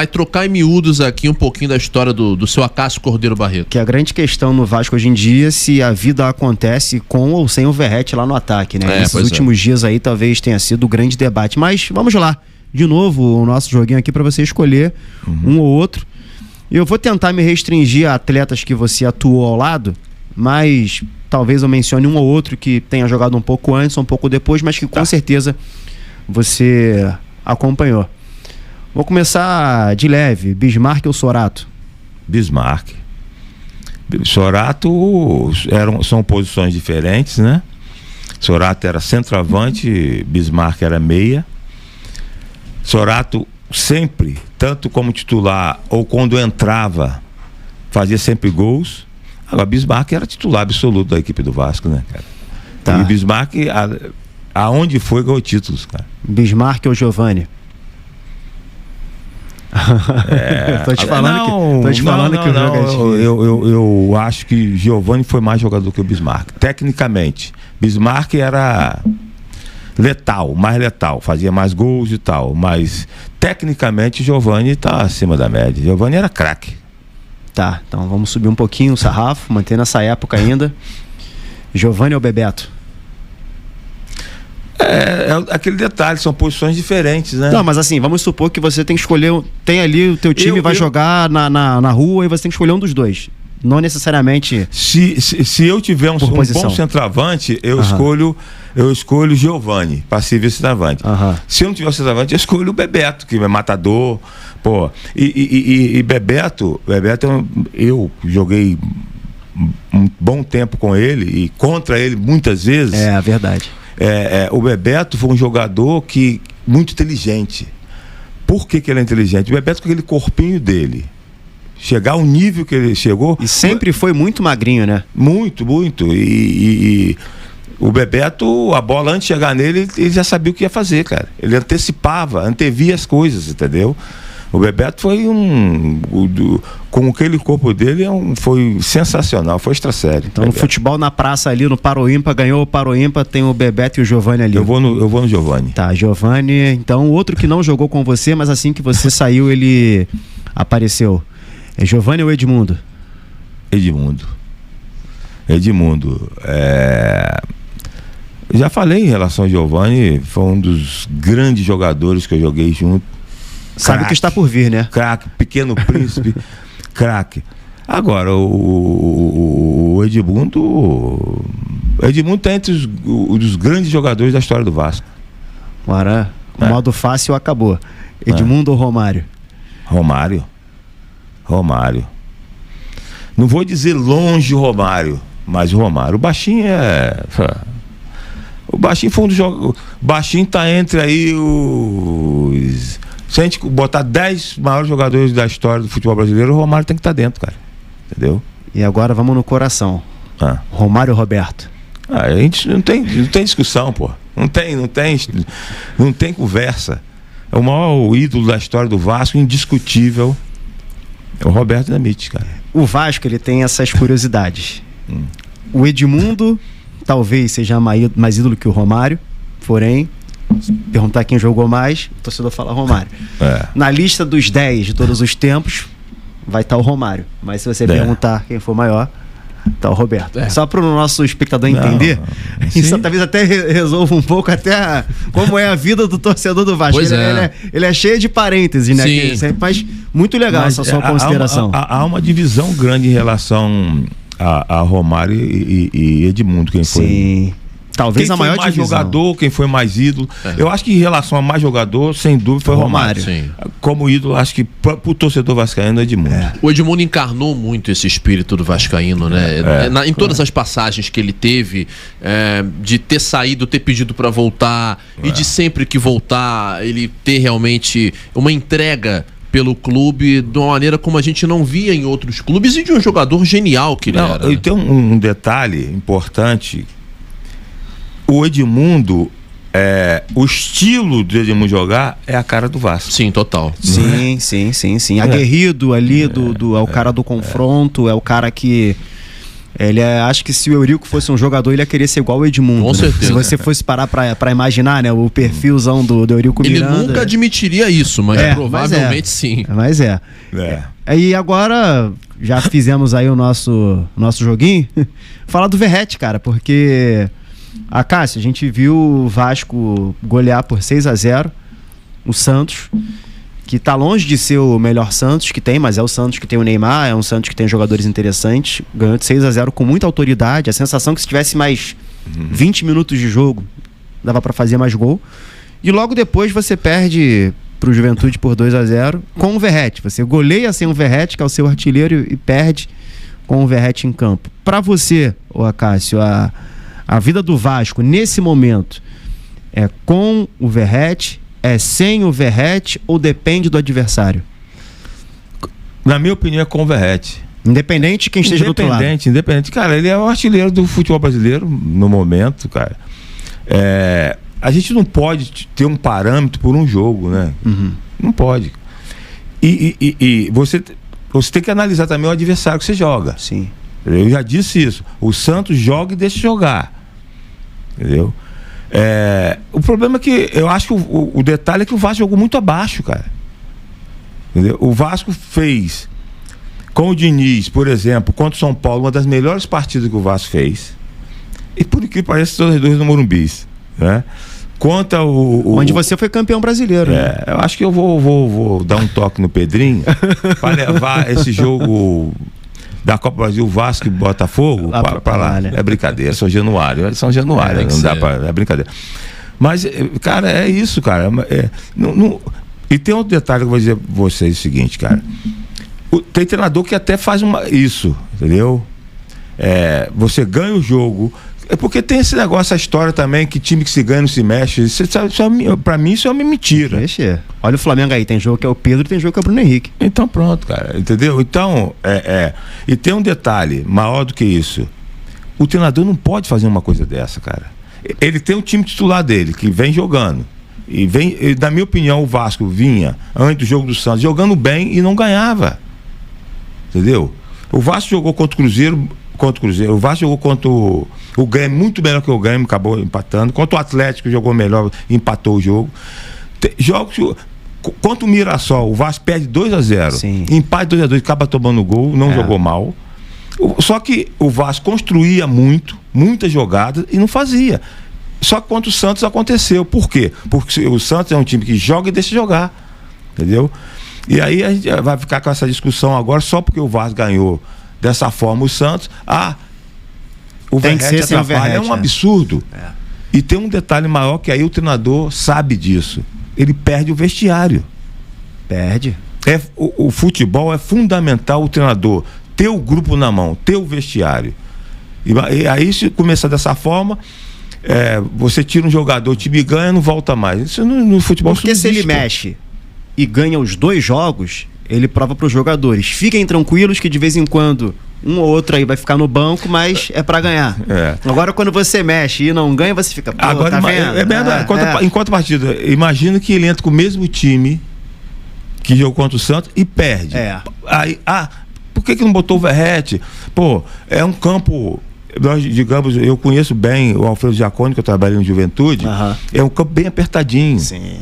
trocar em miúdos aqui um pouquinho da história do seu Acácio Cordeiro Barreto. Que a grande questão no Vasco hoje em dia, se a vida acontece com ou sem o Verratti lá no ataque, né? Nesses últimos dias aí talvez tenha sido o grande debate, mas vamos lá. De novo, o nosso joguinho aqui para você escolher um ou outro. Eu vou tentar me restringir a atletas que você atuou ao lado, mas talvez eu mencione um ou outro que tenha jogado um pouco antes, um pouco depois, mas que com certeza você acompanhou. Vou começar de leve. Bismarck ou Sorato? Bismarck. Sorato são posições diferentes, né? Sorato era centroavante, Bismarck era meia. Sorato sempre, tanto como titular ou quando entrava, fazia sempre gols. Agora, Bismarck era titular absoluto da equipe do Vasco, né, cara? Tá. E Bismarck, aonde foi, ganhou títulos, cara. Bismarck ou Giovani? Tô te falando que o jogo é difícil. Eu acho que Giovani foi mais jogador que o Bismarck. Tecnicamente, Bismarck era mais letal, fazia mais gols e tal, mas tecnicamente Giovani tá acima da média. Giovani era craque. Tá, então vamos subir um pouquinho o sarrafo, mantendo essa época ainda. Giovani ou Bebeto? É aquele detalhe, são posições diferentes, né? Não, mas assim, vamos supor que você tem que escolher, tem ali o teu time vai jogar na rua e você tem que escolher um dos dois. Não necessariamente. Se eu tiver um bom centroavante, eu escolho Giovani para ser vice-centroavante. Se eu não tiver o centroavante, eu escolho o Bebeto, que é matador. Pô, e Bebeto, eu joguei um bom tempo com ele e contra ele muitas vezes. É verdade. O Bebeto foi um jogador muito inteligente. Por que ele é inteligente? O Bebeto, com aquele corpinho dele, chegar ao nível que ele chegou. E sempre foi muito magrinho, né? Muito. E o Bebeto, a bola antes de chegar nele, ele já sabia o que ia fazer, cara. Ele antevia as coisas, entendeu? O Bebeto foi com aquele corpo dele, foi sensacional, foi extra sério. Então, no futebol na praça ali, no Paro Ímpar, ganhou o Paro Ímpar, tem o Bebeto e o Giovani ali. Eu vou no Giovani. Tá, Giovani. Então, outro que não jogou com você, mas assim que você saiu, ele apareceu. É Giovani ou Edmundo? Edmundo. Já falei em relação a Giovani, foi um dos grandes jogadores que eu joguei junto. Sabe que está por vir, né? Craque, Pequeno Príncipe, craque. Agora, o Edmundo está entre os grandes jogadores da história do Vasco. Agora, o modo fácil acabou. Edmundo ou Romário? Romário. Não vou dizer longe o Romário, mas o Romário. O Baixinho O Baixinho foi um dos jogos. O Baixinho tá entre aí os. Se a gente botar 10 maiores jogadores da história do futebol brasileiro, o Romário tem que estar dentro, cara. Entendeu? E agora vamos no coração. Romário ou Roberto? A gente não tem discussão, pô. Não tem conversa. É o maior ídolo da história do Vasco, indiscutível. É o Roberto Dinamite, cara. O Vasco, ele tem essas curiosidades. O Edmundo talvez seja mais ídolo que o Romário, porém, perguntar quem jogou mais, o torcedor fala Romário. Na lista dos 10 de todos os tempos, vai estar o Romário. Mas se você perguntar quem for maior, tá o Roberto. Só para o nosso espectador entender, isso talvez até resolva um pouco até como é a vida do torcedor do Vasco. Ele é cheio de parênteses, né? Mas muito legal essa sua consideração. Há uma divisão grande em relação a Romário e Edmundo, quem foi. Sim. Talvez a maior mais divisão. Jogador, quem foi mais ídolo. Eu acho que em relação a mais jogador, sem dúvida, foi Romário. Sim. Como ídolo, acho que pro torcedor vascaíno é Edmundo. O Edmundo encarnou muito esse espírito do vascaíno, né? Em todas as passagens que ele teve, de ter saído, ter pedido para voltar, e de sempre que voltar, ele ter realmente uma entrega pelo clube de uma maneira como a gente não via em outros clubes, e de um jogador genial que ele era. E tem um detalhe importante. O Edmundo, o estilo de Edmundo jogar é a cara do Vasco. Sim, total. Sim. Aguerrido ali, é o cara do confronto, é o cara que... acho que se o Eurico fosse um jogador, ele ia querer ser igual o Edmundo. Com certeza. Se você fosse parar pra imaginar, né, o perfilzão do Eurico Miranda. Ele nunca admitiria isso, mas provavelmente sim. Mas E agora, já fizemos aí o nosso joguinho. Falar do Verratti, cara, porque... Cássio, a gente viu o Vasco golear por 6-0 o Santos, que tá longe de ser o melhor Santos que tem, mas é o Santos que tem o Neymar, é um Santos que tem jogadores interessantes, ganhou de 6-0 com muita autoridade, a sensação que se tivesse mais 20 minutos de jogo, dava para fazer mais gol, e logo depois você perde pro Juventude por 2-0 com o Verratti. Você goleia sem o Verratti, que é o seu artilheiro, e perde com o Verratti em campo. Para você, Acácio, a vida do Vasco nesse momento é com o Verratti, é sem o Verratti ou depende do adversário? Na minha opinião, é com o Verratti. Independente de quem esteja do outro lado. Independente. Cara, ele é o artilheiro do futebol brasileiro no momento, cara. A gente não pode ter um parâmetro por um jogo, né? Uhum. Não pode. E você tem que analisar também o adversário que você joga. Sim. Eu já disse isso. O Santos joga e deixa jogar. Entendeu? O problema é que eu acho que o detalhe é que o Vasco jogou muito abaixo, cara. Entendeu? O Vasco fez com o Diniz, por exemplo, contra o São Paulo, uma das melhores partidas que o Vasco fez. E por que parece todas as duas no Morumbi, né? Contra onde você foi campeão brasileiro. Né? Eu acho que eu vou dar um toque no Pedrinho para levar esse jogo da Copa Brasil, Vasco e Botafogo para lá. Né? É brincadeira, São Januário. Não dá para. É brincadeira. Mas, cara, é isso, cara. E tem outro detalhe que eu vou dizer para vocês: o seguinte, cara. Tem treinador que até faz isso, entendeu? Você ganha o jogo. É porque tem esse negócio, a história também, que time que se ganha não se mexe. Pra mim, isso é uma mentira. Olha o Flamengo aí, tem jogo que é o Pedro e tem jogo que é o Bruno Henrique. Então pronto, cara, entendeu? Então, e tem um detalhe maior do que isso. O treinador não pode fazer uma coisa dessa, cara. Ele tem um time titular dele, que vem jogando. E na minha opinião, o Vasco vinha, antes do jogo do Santos, jogando bem e não ganhava. Entendeu? O Vasco jogou contra o Cruzeiro. O Vasco jogou contra o Grêmio, muito melhor que o Grêmio, acabou empatando. Contra o Atlético, jogou melhor, empatou o jogo. Jogos contra o Mirassol, o Vasco perde 2-0. Empate 2-2, acaba tomando gol, não jogou mal. Só que o Vasco construía muitas jogadas e não fazia. Só que contra o Santos aconteceu. Por quê? Porque o Santos é um time que joga e deixa jogar. Entendeu? E aí a gente vai ficar com essa discussão agora só porque o Vasco ganhou dessa forma o Santos. O Verratti atrapalha, é um absurdo. E tem um detalhe maior que aí o treinador sabe disso. Ele perde o vestiário. Perde. O futebol é fundamental o treinador ter o grupo na mão, ter o vestiário. E aí, se começar dessa forma, você tira um jogador, o time ganha, não volta mais. Isso no futebol. Porque se ele mexe e ganha os 2 jogos, ele prova para os jogadores: fiquem tranquilos que de vez em quando um ou outro aí vai ficar no banco, mas é para ganhar. Agora, quando você mexe e não ganha, você fica, agora, tá vendo? Enquanto partida, imagina que ele entra com o mesmo time que jogou contra o Santos e perde. Aí, por que não botou o Verratti? Pô, é um campo. Nós, digamos, eu conheço bem o Alfredo Giacone, que eu trabalhei no Juventude. É um campo bem apertadinho. Sim.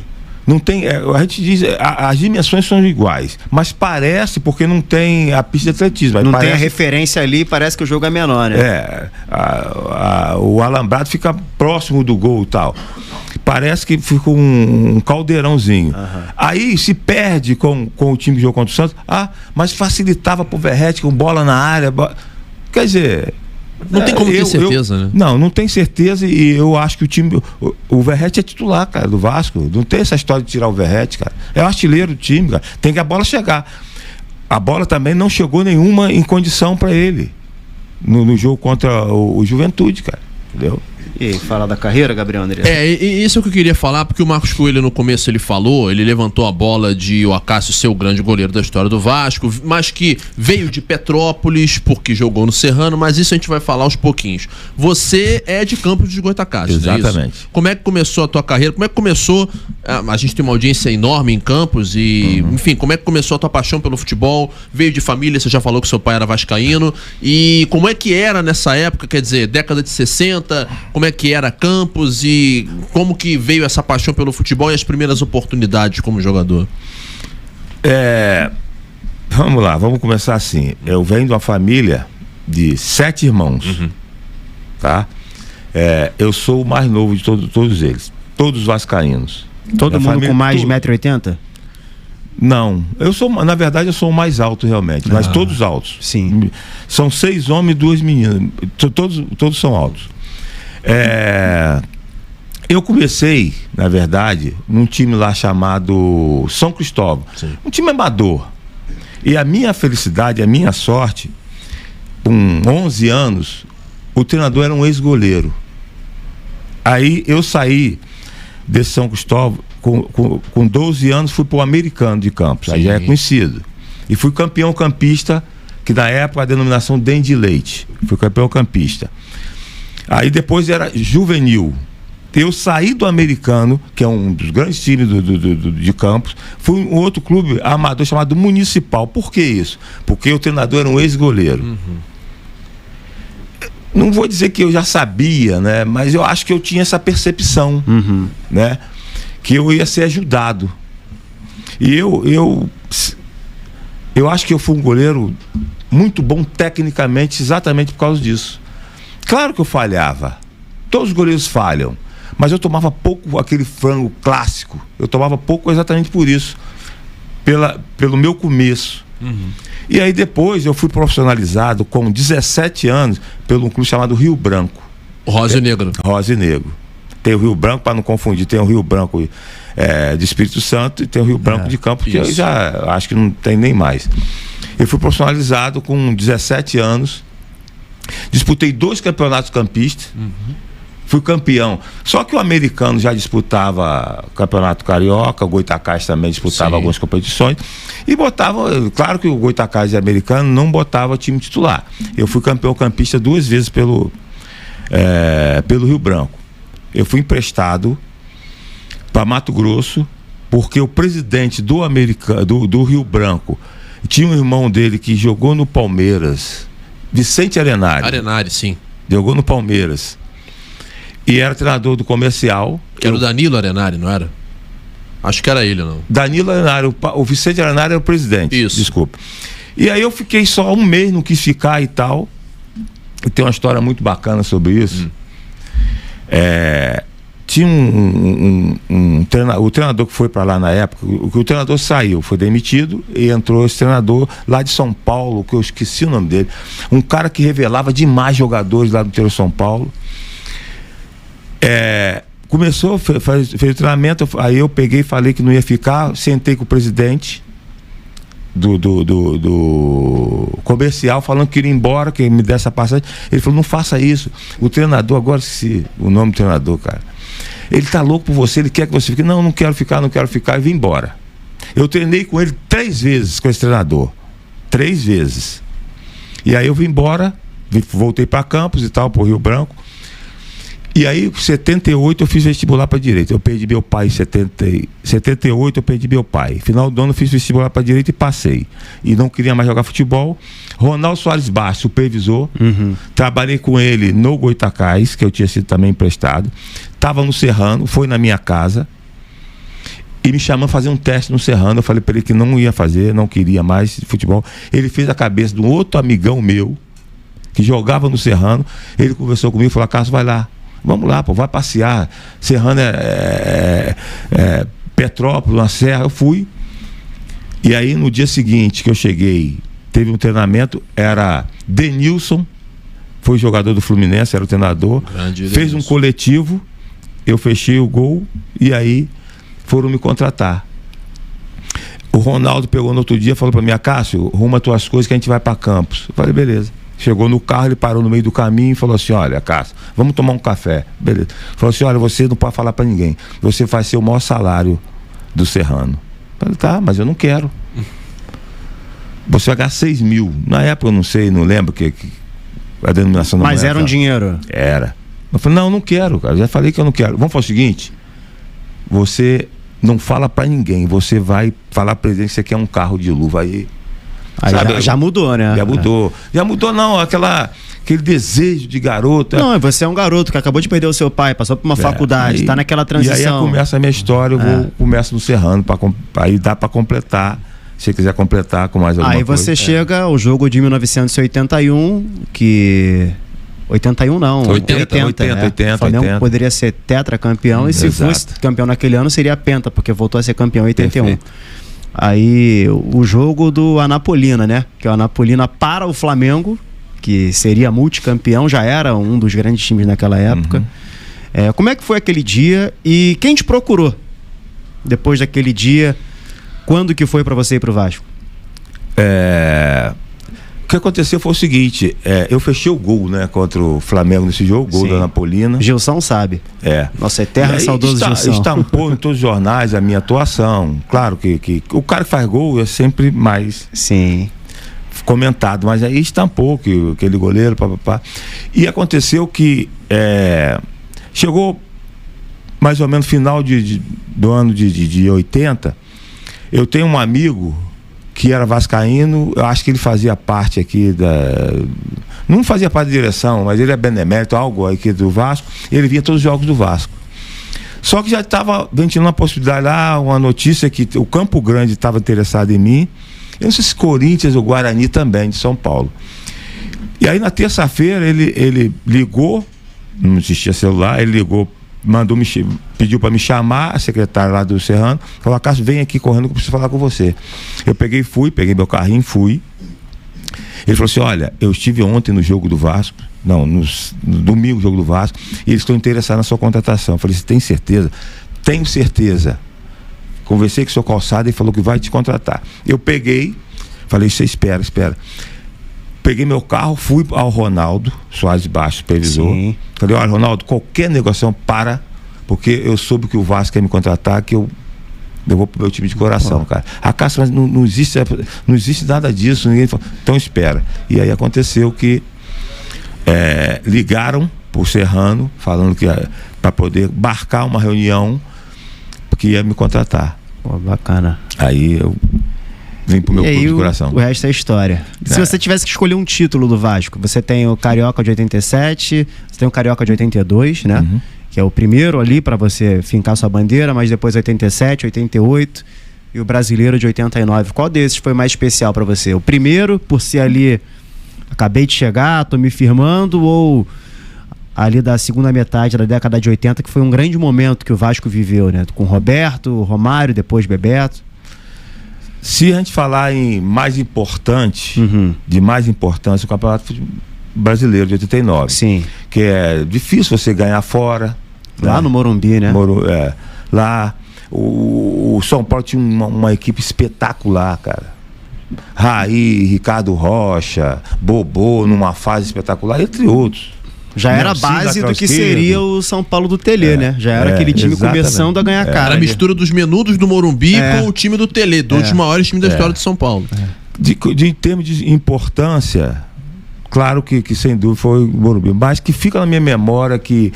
Não tem, a gente diz, as dimensões são iguais, mas parece, porque não tem a pista de atletismo. Não tem a referência ali, parece que o jogo é menor, né? O alambrado fica próximo do gol e tal. Parece que fica um caldeirãozinho. Aí se perde com o time que jogou contra o Santos. Mas facilitava pro Verratti com bola na área. Quer dizer, não tem como ter certeza, né? Não tem certeza, e eu acho que o time. O Verratti é titular, cara, do Vasco. Não tem essa história de tirar o Verratti, cara. É o artilheiro do time, cara. Tem que a bola chegar. A bola também não chegou nenhuma em condição para ele no jogo contra o Juventude, cara. Entendeu? E aí, fala da carreira, Gabriel André? Isso é o que eu queria falar, porque o Marcos Coelho no começo ele levantou a bola de o Acácio ser o grande goleiro da história do Vasco, mas que veio de Petrópolis porque jogou no Serrano, mas isso a gente vai falar aos pouquinhos. Você é de Campos de Goytacazes, exatamente. Não é isso? Como é que começou a tua carreira? Como é que começou? A gente tem uma audiência enorme em Campos e, enfim, como é que começou a tua paixão pelo futebol? Veio de família, você já falou que seu pai era vascaíno, e como é que era nessa época, quer dizer, década de 60, como é que era Campos e como que veio essa paixão pelo futebol e as primeiras oportunidades como jogador? Vamos lá, vamos começar assim. Eu venho de uma família de 7 irmãos, tá? Eu sou o mais novo de todos eles, todos vascaínos. Todo mundo com mais de 1,80 m? Não, na verdade eu sou o mais alto realmente, mas todos altos. Sim. São 6 homens e 2 meninas, todos são altos. Eu comecei, na verdade, num time lá chamado São Cristóvão. Sim. Um time amador. E a minha felicidade, a minha sorte, com 11 anos, o treinador era um ex-goleiro. Aí eu saí desse São Cristóvão, com 12 anos, fui para o Americano de Campos. Aí já é conhecido. E fui campeão campista, que na época a denominação Dende Leite. Fui campeão campista. Aí depois era juvenil. Eu saí do Americano, que é um dos grandes times de Campos, fui um outro clube amador chamado Municipal. Por que isso? Porque o treinador era um ex-goleiro. Não vou dizer que eu já sabia, né? Mas eu acho que eu tinha essa percepção, né? Que eu ia ser ajudado. E eu acho que eu fui um goleiro muito bom tecnicamente, exatamente por causa disso. Claro que eu falhava. Todos os goleiros falham. Mas eu tomava pouco aquele frango clássico. Eu tomava pouco exatamente por isso. Pelo meu começo. E aí depois eu fui profissionalizado com 17 anos pelo um clube chamado Rio Branco. Rosa e Negro. Rosa e Negro. Tem o Rio Branco, para não confundir, tem o Rio Branco de Espírito Santo e tem o Rio Branco de Campos, que eu já acho que não tem nem mais. Eu fui profissionalizado com 17 anos. Disputei 2 campeonatos campistas. Fui campeão. Só que o Americano já disputava campeonato carioca, o Goitacás também disputava algumas competições. E botava, claro que o Goitacás e o Americano não botava time titular. Eu fui campeão campista 2 vezes pelo Rio Branco. Eu fui emprestado para Mato Grosso, porque o presidente do Rio Branco tinha um irmão dele que jogou no Palmeiras, Vicente Arenari. Arenari, sim. Jogou no Palmeiras. E era treinador do Comercial. Que era o Danilo Arenari, não era? Acho que era ele, não. Danilo Arenari, o Vicente Arenari era o presidente. Isso. Desculpa. E aí eu fiquei só um mês, não quis ficar e tal. E tem uma história muito bacana sobre isso. Tinha o treinador que foi para lá na época, o treinador saiu, foi demitido e entrou esse treinador lá de São Paulo, que eu esqueci o nome dele. Um cara que revelava demais jogadores lá do interior de São Paulo. Começou, fez o treinamento, aí eu peguei e falei que não ia ficar, sentei com o presidente do Comercial, falando que queria ir embora, que me desse a passagem. Ele falou, não faça isso. O treinador, agora esqueci o nome do treinador, cara. Ele tá louco por você, ele quer que você fique. Não quero ficar, e vim embora. Eu treinei com ele 3 vezes, com esse treinador. 3 vezes. E aí eu vim embora, voltei para Campos e tal, pro Rio Branco. E aí, em 78, eu fiz vestibular para direito. Eu perdi meu pai em 78, eu perdi meu pai. Final do ano, eu fiz vestibular para direito e passei. E não queria mais jogar futebol. Ronaldo Soares Bastos, supervisor. Trabalhei com ele no Goitacás, que eu tinha sido também emprestado. Estava no Serrano, foi na minha casa. E me chamando a fazer um teste no Serrano. Eu falei para ele que não ia fazer, não queria mais futebol. Ele fez a cabeça de um outro amigão meu, que jogava no Serrano. Ele conversou comigo e falou, Cássio, vai lá. Vamos lá, pô, vai passear. Serrano Petrópolis, na Serra. Eu fui. E aí, no dia seguinte que eu cheguei, teve um treinamento, era Denilson, foi jogador do Fluminense, era o treinador. Fez um coletivo, eu fechei o gol e aí foram me contratar. O Ronaldo pegou no outro dia e falou pra mim, Cássio, arruma tuas coisas que a gente vai pra Campos. Eu falei, beleza. Chegou no carro, ele parou no meio do caminho e falou assim, olha, Cássio, vamos tomar um café. Beleza. Falou assim, olha, você não pode falar pra ninguém. Você vai ser o maior salário do Serrano. Eu falei, tá, mas eu não quero. Você vai ganhar 6 mil. Na época eu não sei, não lembro que a denominação não era. Mas era um dinheiro. Era. Eu falei, não quero, cara. Já falei que eu não quero. Vamos fazer o seguinte, você não fala pra ninguém. Você vai falar pra ele que você quer um carro de luva aí. Sabe, já mudou, né? Já mudou não, aquele desejo de garota. Não, você é um garoto que acabou de perder o seu pai, passou por uma faculdade, está naquela transição. E aí começa a minha história, começo no Serrano, aí dá para completar, se quer completar com mais alguma coisa. Aí você chega ao jogo de 1981, que... 81 não, 80. O Flamengo poderia ser tetracampeão e se fosse campeão naquele ano seria penta, porque voltou a ser campeão em 81. Perfeito. Aí o jogo do Anapolina, né? Que o Anapolina para o Flamengo, que seria multicampeão, já era um dos grandes times naquela época. Como é que foi aquele dia e quem te procurou depois daquele dia? Quando que foi para você ir pro Vasco? O que aconteceu foi o seguinte, eu fechei o gol, né, contra o Flamengo nesse jogo, gol da Napolina. Gilson sabe. Nosso eterno e saudoso Gilson. Estampou em todos os jornais a minha atuação. Claro que o cara que faz gol é sempre mais comentado, mas aí estampou que aquele goleiro, papapá. E aconteceu que chegou mais ou menos final do ano de 80, eu tenho um amigo que era vascaíno, eu acho que ele fazia parte aqui não fazia parte da direção, mas ele é benemérito, algo aqui do Vasco, ele via todos os jogos do Vasco. Só que já estava ventilando uma possibilidade lá, uma notícia que o Campo Grande estava interessado em mim, eu não sei se Corinthians ou Guarani também, de São Paulo. E aí na terça-feira ele ligou, não existia celular, ele ligou, pediu para me chamar, a secretária lá do Serrano, falou: Cássio, vem aqui correndo que eu preciso falar com você. Eu peguei meu carrinho, fui. Ele falou assim: olha, eu estive ontem no jogo do Vasco, no domingo, jogo do Vasco, e eles estão interessados na sua contratação. Eu falei: você tem certeza? Tenho certeza. Conversei com o seu Calçado e falou que vai te contratar. Eu peguei, falei: você espera. Peguei meu carro, fui ao Ronaldo Soares Baixo, supervisor. Sim. Falei: olha, Ronaldo, qualquer negociação para, porque eu soube que o Vasco quer me contratar, que eu vou pro meu time de coração, cara. A Cássio, mas não existe nada disso, ninguém falou. Então espera. E aí aconteceu que ligaram pro Serrano, falando que para poder marcar uma reunião que ia me contratar. Pô, bacana. Aí eu vim pro meu clube de coração. O resto é história. Se você tivesse que escolher um título do Vasco, você tem o Carioca de 87, você tem o Carioca de 82, né? Uhum. Que é o primeiro ali para você fincar sua bandeira, mas depois 87, 88 e o Brasileiro de 89. Qual desses foi mais especial para você? O primeiro, por ser ali, acabei de chegar, tô me firmando, ou ali da segunda metade da década de 80, que foi um grande momento que o Vasco viveu, né? Com Roberto, Romário, depois Bebeto. Se a gente falar em mais importante, de mais importância, o Campeonato Brasileiro de 89. Sim. Que é difícil você ganhar fora. Lá no Morumbi, né? Lá, o São Paulo tinha uma equipe espetacular, cara. Raí, Ricardo Rocha, Bobô, numa fase espetacular, entre outros. Já era a base do que seria o São Paulo do Telê, né? Já era aquele time começando a ganhar cara. Era a mistura dos menudos do Morumbi com o time do Telê, dos maiores times da história de São Paulo. Em termos de importância, claro que sem dúvida foi o Morumbi, mas que fica na minha memória que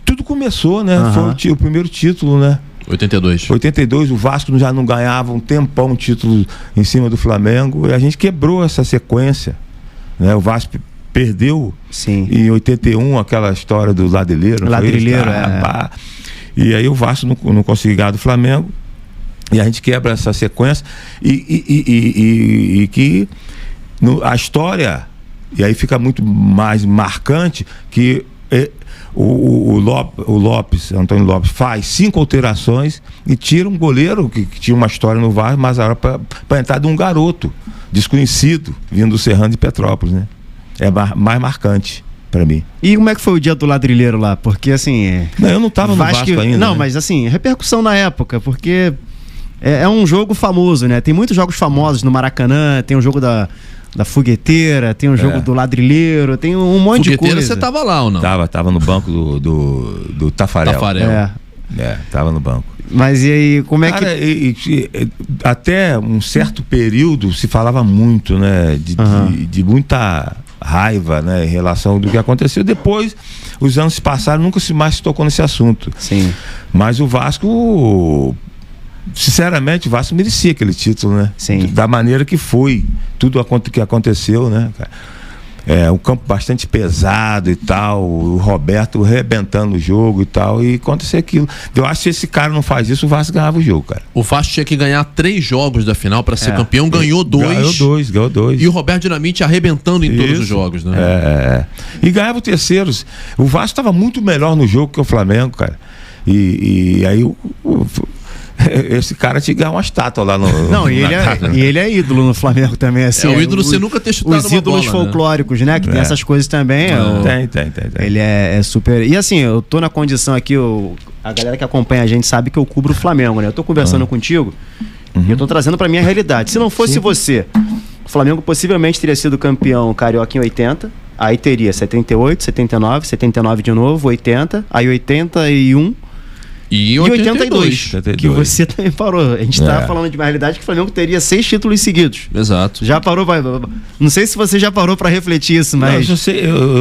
tudo começou, né? Foi o primeiro título, né? 82, o Vasco já não ganhava um tempão título em cima do Flamengo, e a gente quebrou essa sequência, né? O Vasco perdeu em 81 aquela história do Ladrilheiro. E aí o Vasco não conseguiu ganhar do Flamengo, e a gente quebra essa sequência e que a história, e aí fica muito mais marcante que o Lopes, Antônio Lopes, faz 5 alterações e tira um goleiro que tinha uma história no Vasco, mas era para entrar de um garoto desconhecido vindo do Serrano de Petrópolis, né? É mais marcante para mim. E como é que foi o dia do Ladrilheiro lá? Porque assim... Não, eu não tava no Vasco ainda. Não, né? Mas assim, repercussão na época, porque é um jogo famoso, né? Tem muitos jogos famosos no Maracanã, tem um jogo da Fogueteira, tem um jogo do Ladrilheiro, tem um monte de coisa. Você tava lá ou não? Tava no banco do Tafarel. Tava no banco. Mas e aí, como é que... até um certo período se falava muito, né? De muita raiva, né? Em relação do que aconteceu. Depois, os anos se passaram, nunca mais se tocou nesse assunto. Sim. Mas o Vasco... Sinceramente, o Vasco merecia aquele título, né? Sim. Da maneira que foi, tudo que aconteceu, né, cara? Um campo bastante pesado e tal, o Roberto arrebentando o jogo e tal, e aconteceu aquilo. Eu acho que se esse cara não faz isso, o Vasco ganhava o jogo, cara. O Vasco tinha que ganhar 3 jogos da final para ser campeão, ganhou 2. Ganhou dois. E o Roberto Dinamite arrebentando em todos os jogos, né? E ganhava o terceiro. O Vasco estava muito melhor no jogo que o Flamengo, cara. E aí esse cara te ganha uma estátua lá no... Não, e ele é ídolo no Flamengo também, assim. O ídolo você nunca ter chutado os ídolos uma bola, folclóricos, né? Que tem essas coisas também. Tem. Ele é super... E assim, eu tô na condição aqui, a galera que acompanha a gente sabe que eu cubro o Flamengo, né? Eu tô conversando contigo e eu tô trazendo pra minha realidade. Se não fosse você, o Flamengo possivelmente teria sido campeão carioca em 80, aí teria 78, 79 de novo, 80, aí 81... E 82. Que você também parou. A gente tá falando de uma realidade que o Flamengo teria 6 títulos seguidos. Exato. Já parou? Não sei se você já parou pra refletir isso, mas... Não,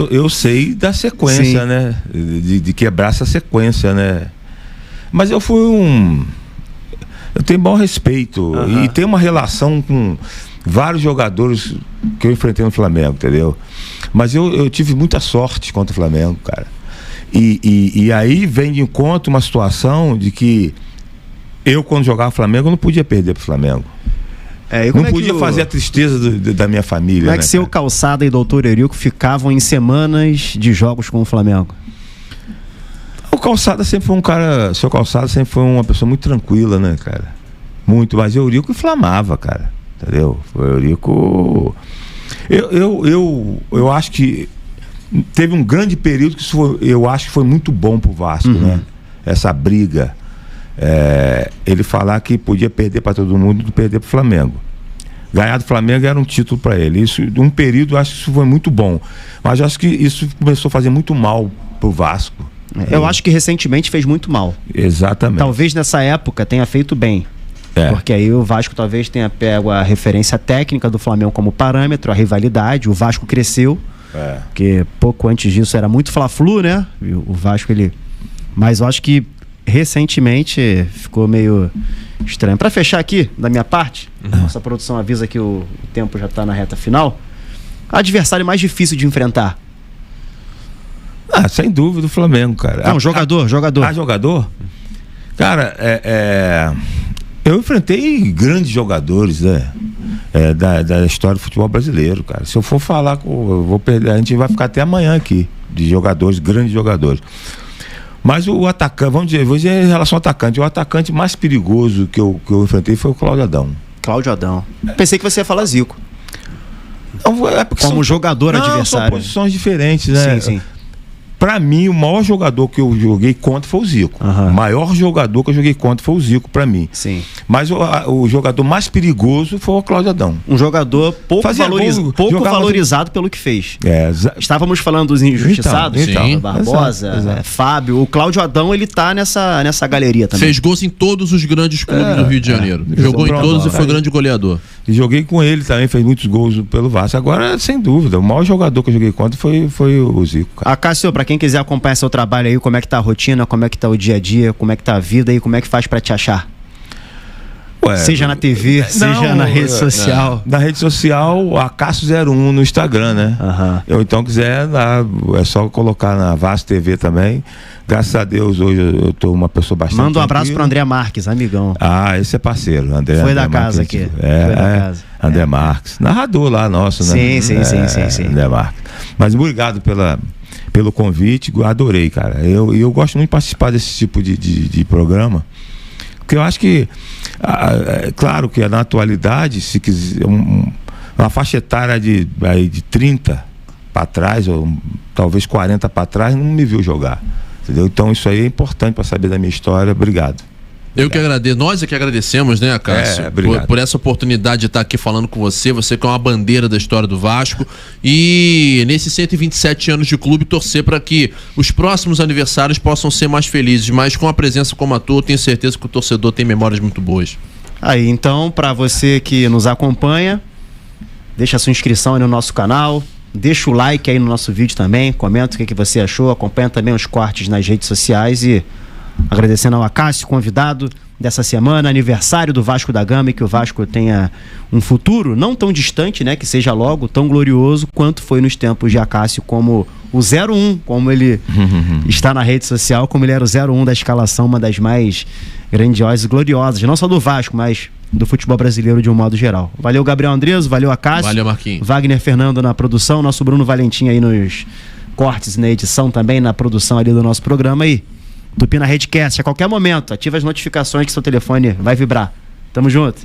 eu sei da sequência, né? De quebrar essa sequência, né? Mas eu fui eu tenho bom respeito e tenho uma relação com vários jogadores que eu enfrentei no Flamengo, entendeu? Mas eu tive muita sorte contra o Flamengo, cara. E aí vem de encontro uma situação de que eu, quando jogava Flamengo, eu não podia perder pro Flamengo. Não podia fazer a tristeza da minha família. Como é que seu Calçada e Doutor Eurico ficavam em semanas de jogos com o Flamengo? O Calçada sempre foi um cara... Seu Calçada sempre foi uma pessoa muito tranquila, né, cara? Muito, mas o Eurico inflamava, cara. Entendeu? O Eurico... Eu acho que teve um grande período que eu acho que foi muito bom pro Vasco, né? Essa briga. Ele falar que podia perder para todo mundo e não perder pro Flamengo. Ganhar do Flamengo era um título para ele. Isso, de um período, eu acho que isso foi muito bom. Mas eu acho que isso começou a fazer muito mal pro Vasco. Eu acho que recentemente fez muito mal. Exatamente. Talvez nessa época tenha feito bem. Porque aí o Vasco talvez tenha pego a referência técnica do Flamengo como parâmetro, a rivalidade. O Vasco cresceu. Porque pouco antes disso era muito Fla-Flu, né? O Vasco, mas eu acho que recentemente ficou meio estranho. Para fechar aqui, da minha parte, nossa produção avisa que o tempo já tá na reta final. Adversário mais difícil de enfrentar? Sem dúvida o Flamengo, cara. Não, jogador. Jogador? Cara, eu enfrentei grandes jogadores, né? Da história do futebol brasileiro, cara. Se eu for falar, eu vou perder. A gente vai ficar até amanhã aqui de jogadores, grandes jogadores. Mas o atacante, vou dizer em relação ao atacante, o atacante mais perigoso que eu enfrentei foi o Cláudio Adão. Cláudio Adão. Pensei que você ia falar Zico. Não, como jogador adversário. São posições diferentes, né? Sim. Pra mim, o maior jogador que eu joguei contra foi o Zico. O maior jogador que eu joguei contra foi o Zico, pra mim. Sim. Mas o jogador mais perigoso foi o Cláudio Adão. Um jogador pouco valorizado pelo que fez. Estávamos falando dos injustiçados, Barbosa, exato. Fábio. O Cláudio Adão, ele tá nessa galeria também. Fez gols em todos os grandes clubes do Rio de Janeiro. Jogou em todos e foi grande goleador. E joguei com ele também, fez muitos gols pelo Vasco. Agora, sem dúvida, o maior jogador que eu joguei contra foi o Zico, cara. Cássio, pra quem quiser acompanhar seu trabalho aí, como é que tá a rotina, como é que tá o dia a dia, como é que tá a vida e como é que faz pra te achar? Seja na TV, seja na rede social. Na rede social, a Cássio01 no Instagram, né? Eu então quiser, é só colocar na Vasco TV também. Graças a Deus, hoje eu tô uma pessoa bastante... Manda um abraço pro André Marques, amigão. Esse é parceiro. André da casa aqui. Foi da casa. André Marques. Narrador lá nosso, né? Sim. André Marques. Mas obrigado pelo convite, adorei, cara. Eu gosto muito de participar desse tipo de programa, porque eu acho que, claro que na atualidade, se quiser, uma faixa etária de 30 para trás, ou talvez 40 para trás, não me viu jogar, entendeu? Então isso aí é importante para saber da minha história. Obrigado. Eu que agradeço, nós é que agradecemos, né, Cássio, por essa oportunidade de estar aqui falando com você que é uma bandeira da história do Vasco, e nesses 127 anos de clube, torcer para que os próximos aniversários possam ser mais felizes, mas com a presença como a tua, eu tenho certeza que o torcedor tem memórias muito boas. Aí, então, para você que nos acompanha, deixa a sua inscrição aí no nosso canal, deixa o like aí no nosso vídeo também, comenta o que você achou, acompanha também os cortes nas redes sociais e agradecendo ao Cássio, convidado dessa semana, aniversário do Vasco da Gama, e que o Vasco tenha um futuro não tão distante, né, que seja logo tão glorioso quanto foi nos tempos de Cássio, como o 01, como ele está na rede social, como ele era o 01 da escalação, uma das mais grandiosas e gloriosas, não só do Vasco, mas do futebol brasileiro de um modo geral. Valeu, Gabriel Andreso, valeu, Cássio. Valeu, Marquinhos. Wagner Fernando na produção, nosso Bruno Valentim aí nos cortes e na edição também, na produção ali do nosso programa aí. Tupi na Redcast. A qualquer momento, ativa as notificações que seu telefone vai vibrar. Tamo junto.